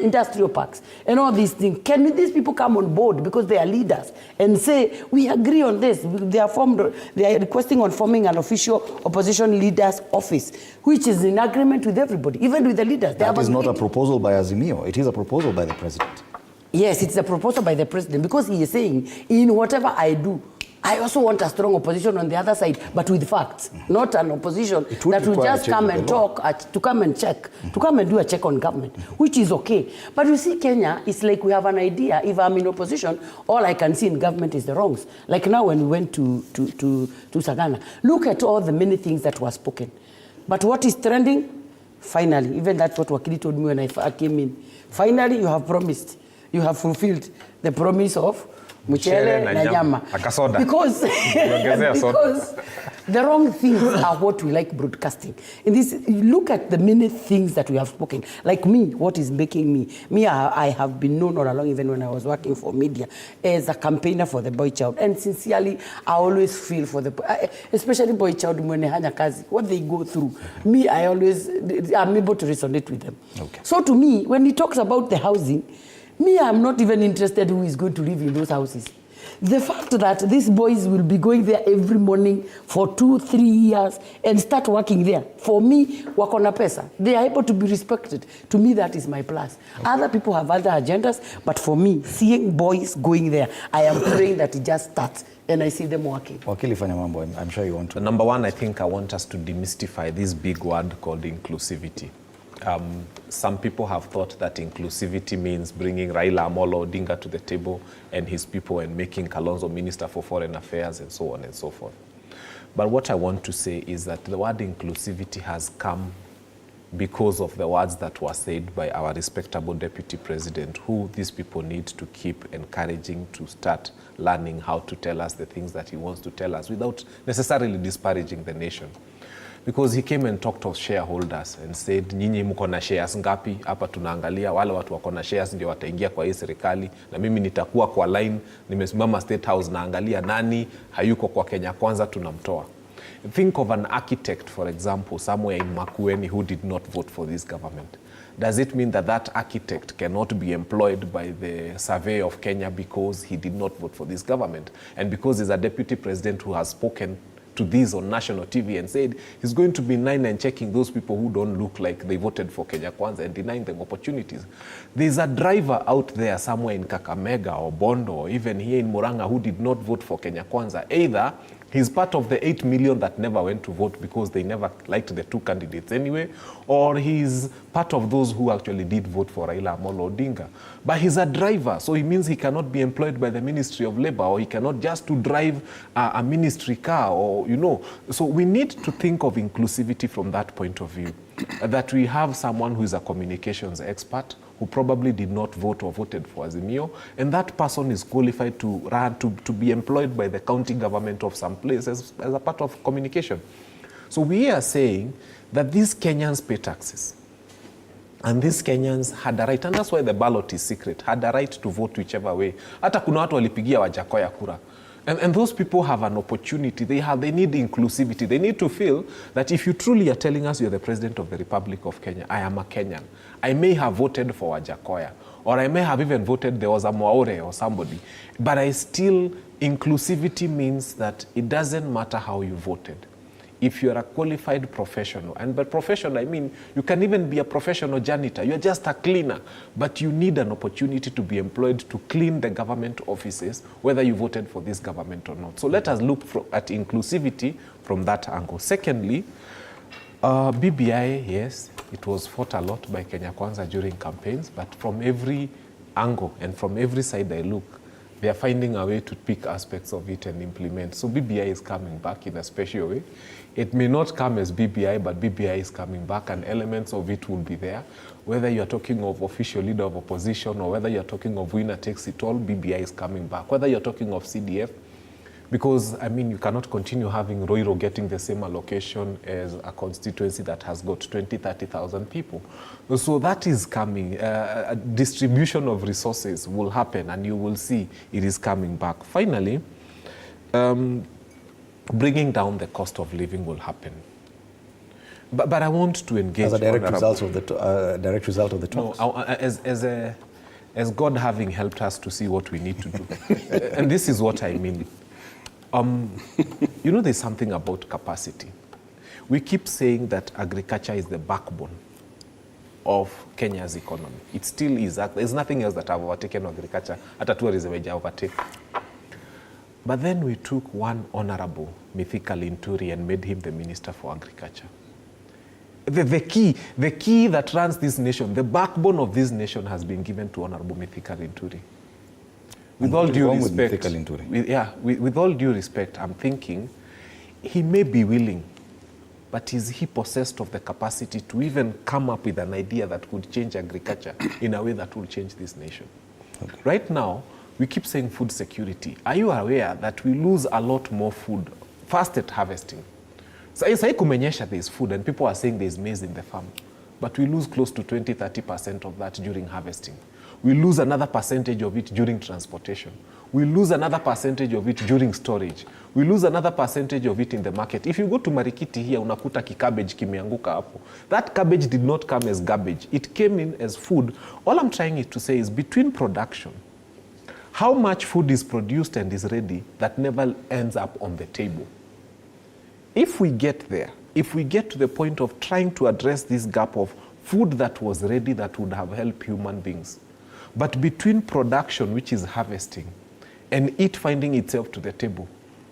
industrial parks and all these things. Can these people come on board because they are leaders and say, we agree on this? They are requesting on forming an official opposition leaders office, which is in agreement with everybody, even with the leaders. That is not a proposal by Azimio. It is a proposal by the president. Yes, it's a proposal by the president, because he is saying, in whatever I do, I also want a strong opposition on the other side, but with facts, not an opposition that will just come and talk, to come and check, to come and do a check on government, which is okay. But you see, Kenya, it's like we have an idea. If I'm in opposition, all I can see in government is the wrongs. Like now when we went to Sagana, look at all the many things that were spoken. But what is trending? Finally, even that's what Wakili told me when I came in. Finally, you have promised, you have fulfilled the promise of Mchele na nyama. Because the wrong things are what we like broadcasting. In this, look at the many things that we have spoken. Like me, what is making me, I have been known all along, even when I was working for media, as a campaigner for the boy child. And sincerely, I always feel for especially boy child, what they go through. Me, I'm able to resonate with them. Okay. So to me, when he talks about the housing, me, I'm not even interested who is going to live in those houses. The fact that these boys will be going there every morning for 2-3 years and start working there, for me, wakona pesa. They are able to be respected. To me, that is my plus. Okay. Other people have other agendas, but for me, seeing boys going there, I am praying that it just starts and I see them working. I'm sure you want to. Number one, I think I want us to demystify this big word called inclusivity. Some people have thought that inclusivity means bringing Raila Amolo Odinga to the table and his people and making Kalonzo Minister for Foreign Affairs and so on and so forth. But what I want to say is that the word inclusivity has come because of the words that were said by our respectable Deputy President, who these people need to keep encouraging to start learning how to tell us the things that he wants to tell us without necessarily disparaging the nation. Because he came and talked to shareholders and said, nyinyi mko na shares ngapi? Hapa tunaangalia wale watu wako na shares ndio wataingia kwa hii serikali, na mimi nitakuwa kwa line, nimesimama State House naangalia nani hayuko kwa Kenya Kwanza tunamtoa. Think of an architect, for example, somewhere in Makueni who did not vote for this government. Does it mean that that architect cannot be employed by the survey of Kenya because he did not vote for this government? And because he's a deputy president who has spoken to this on national TV and said he's going to be in line and checking those people who don't look like they voted for Kenya Kwanza and denying them opportunities. There's a driver out there somewhere in Kakamega or Bondo or even here in Murang'a who did not vote for Kenya Kwanza. Either he's part of the 8 million that never went to vote because they never liked the two candidates anyway, or he's part of those who actually did vote for Raila Amolo Odinga. But he's a driver, so it means he cannot be employed by the Ministry of Labor, or he cannot just to drive a ministry car, or, you know. So we need to think of inclusivity from that point of view, that we have someone who is a communications expert, who probably did not vote or voted for Azimio, and that person is qualified to run, to be employed by the county government of some place as a part of communication. So we are saying that these Kenyans pay taxes, and these Kenyans had a right, and that's why the ballot is secret, had a right to vote whichever way. Hata kuna watu walipigia Wajakoya kura. And those people have an opportunity. They need inclusivity. They need to feel that if you truly are telling us you're the president of the Republic of Kenya, I am a Kenyan. I may have voted for Wajakoya, or I may have even voted there was a Mwaure or somebody, but inclusivity means that it doesn't matter how you voted. If you're a qualified professional, and by professional I mean you can even be a professional janitor, you're just a cleaner, but you need an opportunity to be employed to clean the government offices, whether you voted for this government or not. So let us look at inclusivity from that angle. Secondly, BBI, yes, it was fought a lot by Kenya Kwanza during campaigns, but from every angle and from every side I look, they are finding a way to pick aspects of it and implement. So BBI is coming back in a special way. It may not come as BBI, but BBI is coming back, and elements of it will be there. Whether you're talking of official leader of opposition or whether you're talking of winner takes it all, BBI is coming back. Whether you're talking of CDF, because, I mean, you cannot continue having Roiro getting the same allocation as a constituency that has got 20,000, 30,000 people. So that is coming. A distribution of resources will happen, and you will see it is coming back. Finally, bringing down the cost of living will happen. But I want to engage... As a direct result of the talks? No, as God having helped us to see what we need to do. And this is what I mean. You know, there's something about capacity. We keep saying that agriculture is the backbone of Kenya's economy. It still is. There's nothing else that have overtaken agriculture. Hata tourism has overtaken. But then we took one honorable, Mithika Linturi, and made him the Minister for Agriculture. The key that runs this nation, the backbone of this nation has been given to Honorable Mithika Linturi. With all due respect, with all due respect, I'm thinking he may be willing, but is he possessed of the capacity to even come up with an idea that could change agriculture in a way that will change this nation? Okay. Right now, we keep saying food security. Are you aware that we lose a lot more food first at harvesting? So kumenyesha there's food and people are saying there's maize in the farm, but we lose close to 20-30% of that during harvesting. We lose another percentage of it during transportation. We lose another percentage of it during storage. We lose another percentage of it in the market. If you go to Marikiti here, unakuta cabbage kimeanguka hapo. That cabbage did not come as garbage. It came in as food. All I'm trying to say is between production, how much food is produced and is ready that never ends up on the table. If we get there, if we get to the point of trying to address this gap of food that was ready that would have helped human beings, but between production, which is harvesting, and it finding itself to the table,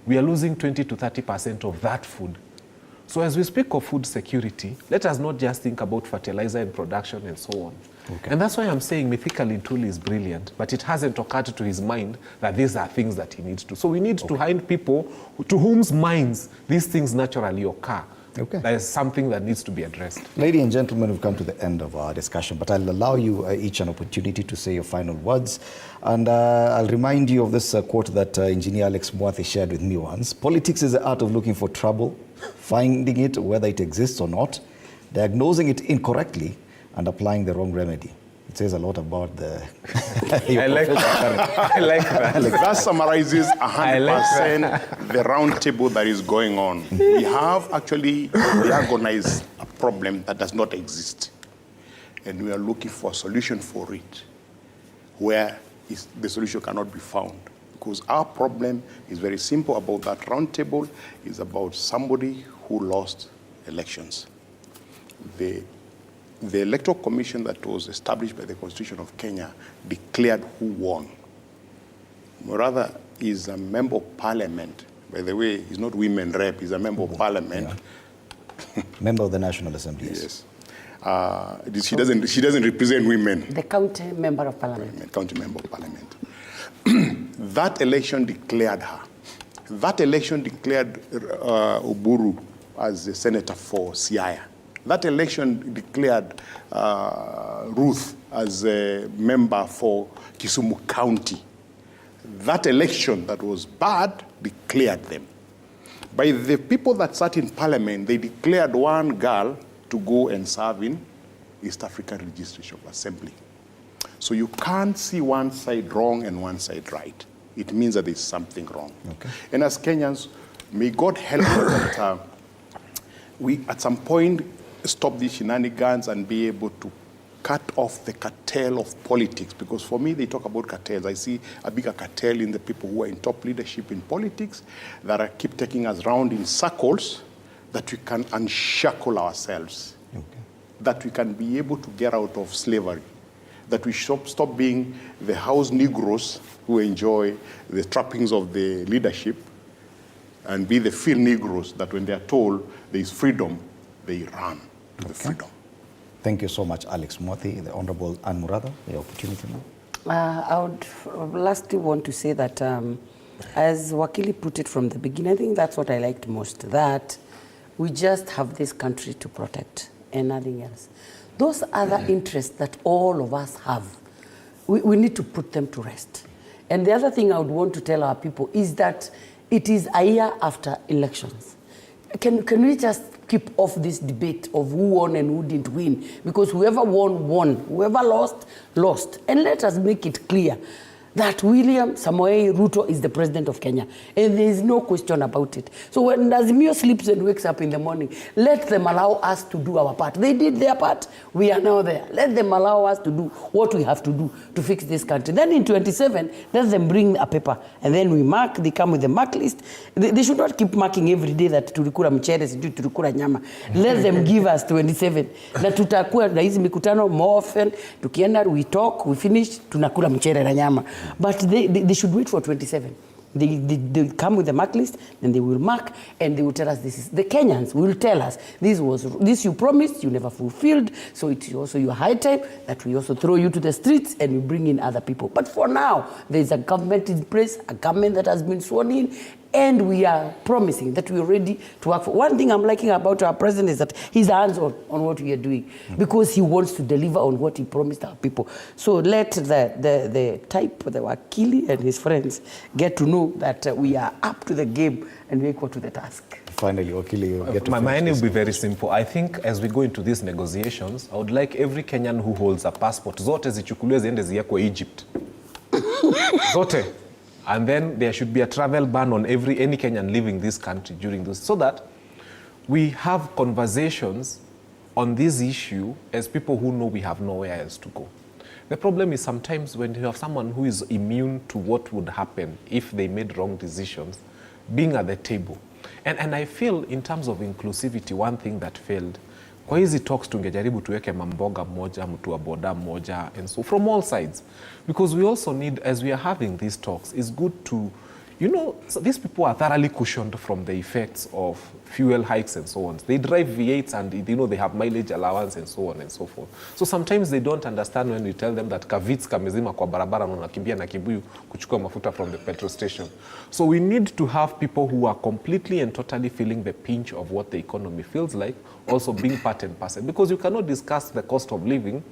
we are losing 20-30% of that food. So as we speak of food security, let us not just think about fertilizer and production and so on. Okay. And that's why I'm saying Mithika Linturi is brilliant, but it hasn't occurred to his mind that these are things that he needs to. So we need to find people to whose minds these things naturally occur. Okay. That is something that needs to be addressed. Ladies and gentlemen, we've come to the end of our discussion, but I'll allow you each an opportunity to say your final words. And I'll remind you of this quote that Engineer Alex Mwathi shared with me once. Politics is the art of looking for trouble, finding it whether it exists or not, diagnosing it incorrectly, and applying the wrong remedy. It says a lot about the... I like that. I like that. That summarizes 100% the round table that is going on. We have actually diagnosed a problem that does not exist. And we are looking for a solution for it, where the solution cannot be found. Because our problem is very simple about that roundtable, is about somebody who lost elections. The Electoral Commission that was established by the Constitution of Kenya declared who won. Muratha is a member of parliament. By the way, he's not women rep, he's a member of parliament. Yeah. Member of the National Assembly. Yes. She doesn't represent women. The county member of parliament. County member of parliament. That election declared her. That election declared Oburu as the senator for Siaya. That election declared Ruth as a member for Kisumu County. That election that was bad declared them. By the people that sat in parliament, they declared one girl to go and serve in East African Legislative Assembly. So you can't see one side wrong and one side right. It means that there's something wrong. Okay. And as Kenyans, may God help us that we at some point stop these shenanigans and be able to cut off the cartel of politics. Because for me, they talk about cartels. I see a bigger cartel in the people who are in top leadership in politics that keep taking us round in circles, that we can unshackle ourselves, that we can be able to get out of slavery, that we stop being the house Negroes who enjoy the trappings of the leadership and be the field Negroes that when they are told there is freedom, they run to the freedom. Thank you so much, Alex Mwathi, the Honorable Anne Muratha, the opportunity now. I would lastly want to say that as Wakili put it from the beginning, I think that's what I liked most, that we just have this country to protect and nothing else. Those other interests that all of us have, we need to put them to rest. And the other thing I would want to tell our people is that it is a year after elections. Can we just keep off this debate of who won and who didn't win? Because whoever won, won. Whoever lost, lost. And let us make it clear that William Samoei Ruto is the president of Kenya. And there is no question about it. So when Azimio sleeps and wakes up in the morning, let them allow us to do our part. They did their part. We are now there. Let them allow us to do what we have to do to fix this country. Then in 27, let them bring a paper. And then we mark, they come with a mark list. They should not keep marking every day that tulikura mchere, tulikura nyama. Let them give us 27. Na tutakuwa na hizi mikutano more often. Tukienda, we talk, we finish, tunakula mchere na nyama. But they should wait for 27. They come with the mark list, and they will mark, and they will tell us this is. The Kenyans will tell us, this you promised, you never fulfilled, so it's also your high time that we also throw you to the streets and we bring in other people. But for now, there is a government in place, a government that has been sworn in, and we are promising that we are ready to work for. One thing I'm liking about our president is that he's hands-on on what we are doing, because he wants to deliver on what he promised our people. So let the Wakili and his friends get to know that we are up to the game and we're equal to the task. Finally, Wakili, you get to my end will be very simple. I think as we go into these negotiations, I would like every Kenyan who holds a passport, zote zichukuliwe ziende ziwekwe Egypt. Zote. And then there should be a travel ban on any Kenyan living this country during this, so that we have conversations on this issue as people who know we have nowhere else to go. The problem is sometimes when you have someone who is immune to what would happen if they made wrong decisions, being at the table. And I feel in terms of inclusivity, one thing that failed, kwa hizi talks tungejaribu tuweke mamboga moja, mtu wa boda moja, and so from all sides. Because we also need, as we are having these talks, it's good to, so these people are thoroughly cushioned from the effects of fuel hikes and so on. They drive V8s and they have mileage allowance and so on and so forth. So sometimes they don't understand when we tell them that kavits kamezima kwa barabara na unakimbia na kibuyu kuchukua mafuta from the petrol station. So we need to have people who are completely and totally feeling the pinch of what the economy feels like, also being part and parcel. Because you cannot discuss the cost of living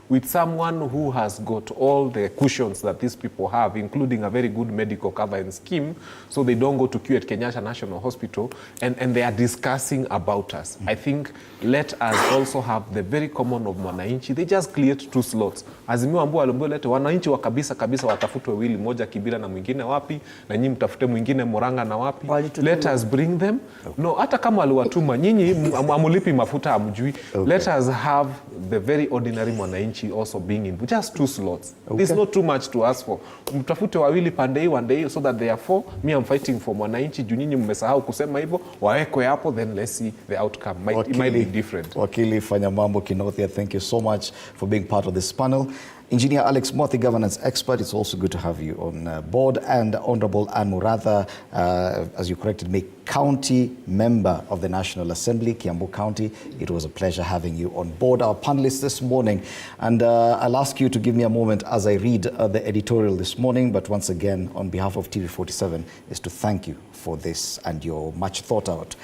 with someone who has got all the cushions that these people have, including a very good medical cover and scheme, so they don't go to queue at Kenyatta National Hospital, and they are discussing about us. I think let us also have the very common of mwananchi. They just cleared 2 slots. Azimio ambao aliambiwa lete wananchi wa kabisa watafutwe wili, moja Kibira na mwingine wapi, na nyinyi mtafute mwingine Murang'a na wapi. Let us bring them. No, hata kama aliwatuma nyinyi amulipi mafuta amjui. Let us have the very ordinary mwananchi wananchi also being in, just 2 slots. There's not too much to ask for. Mtafute wawili pande hii, one day, so that they are 4. Me, I'm fighting for mwananchi. Juu nyinyi mmesahau kusema hivyo, wawekwe hapo, then let's see the outcome. It might be different. Wakili Fanyamambo Kinothia, thank you so much for being part of this panel. Engineer Alex Mothi, governance expert, it's also good to have you on board. And Honorable Anne Muratha, as you corrected me, county member of the National Assembly, Kiambu County. It was a pleasure having you on board, our panelists this morning. And I'll ask you to give me a moment as I read the editorial this morning. But once again, on behalf of TV47, is to thank you for this and your much thought out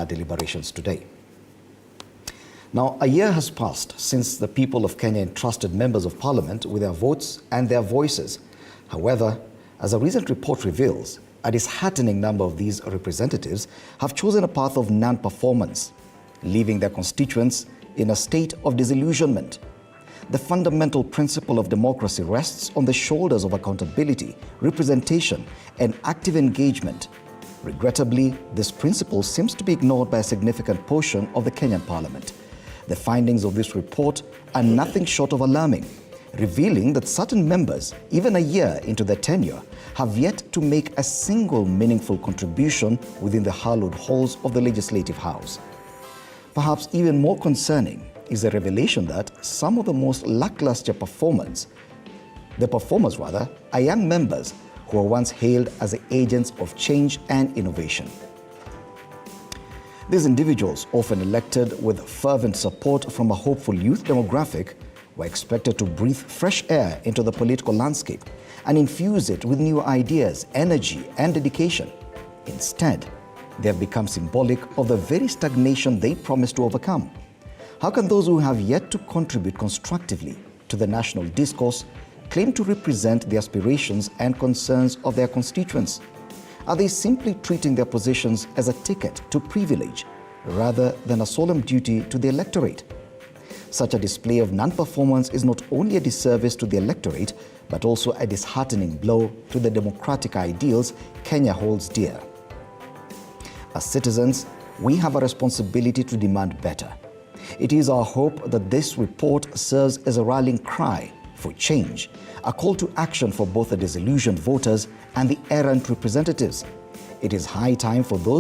deliberations today. Now, a year has passed since the people of Kenya entrusted members of parliament with their votes and their voices. However, as a recent report reveals, a disheartening number of these representatives have chosen a path of non-performance, leaving their constituents in a state of disillusionment. The fundamental principle of democracy rests on the shoulders of accountability, representation, and active engagement. Regrettably, this principle seems to be ignored by a significant portion of the Kenyan parliament. The findings of this report are nothing short of alarming, revealing that certain members, even a year into their tenure, have yet to make a single meaningful contribution within the hallowed halls of the Legislative House. Perhaps even more concerning is the revelation that some of the most lackluster performers are young members who were once hailed as the agents of change and innovation. These individuals, often elected with fervent support from a hopeful youth demographic, were expected to breathe fresh air into the political landscape and infuse it with new ideas, energy, and dedication. Instead, they have become symbolic of the very stagnation they promised to overcome. How can those who have yet to contribute constructively to the national discourse claim to represent the aspirations and concerns of their constituents? Are they simply treating their positions as a ticket to privilege rather than a solemn duty to the electorate? Such a display of non-performance is not only a disservice to the electorate, but also a disheartening blow to the democratic ideals Kenya holds dear. As citizens, we have a responsibility to demand better. It is our hope that this report serves as a rallying cry for change, a call to action for both the disillusioned voters and the errant representatives. It is high time for those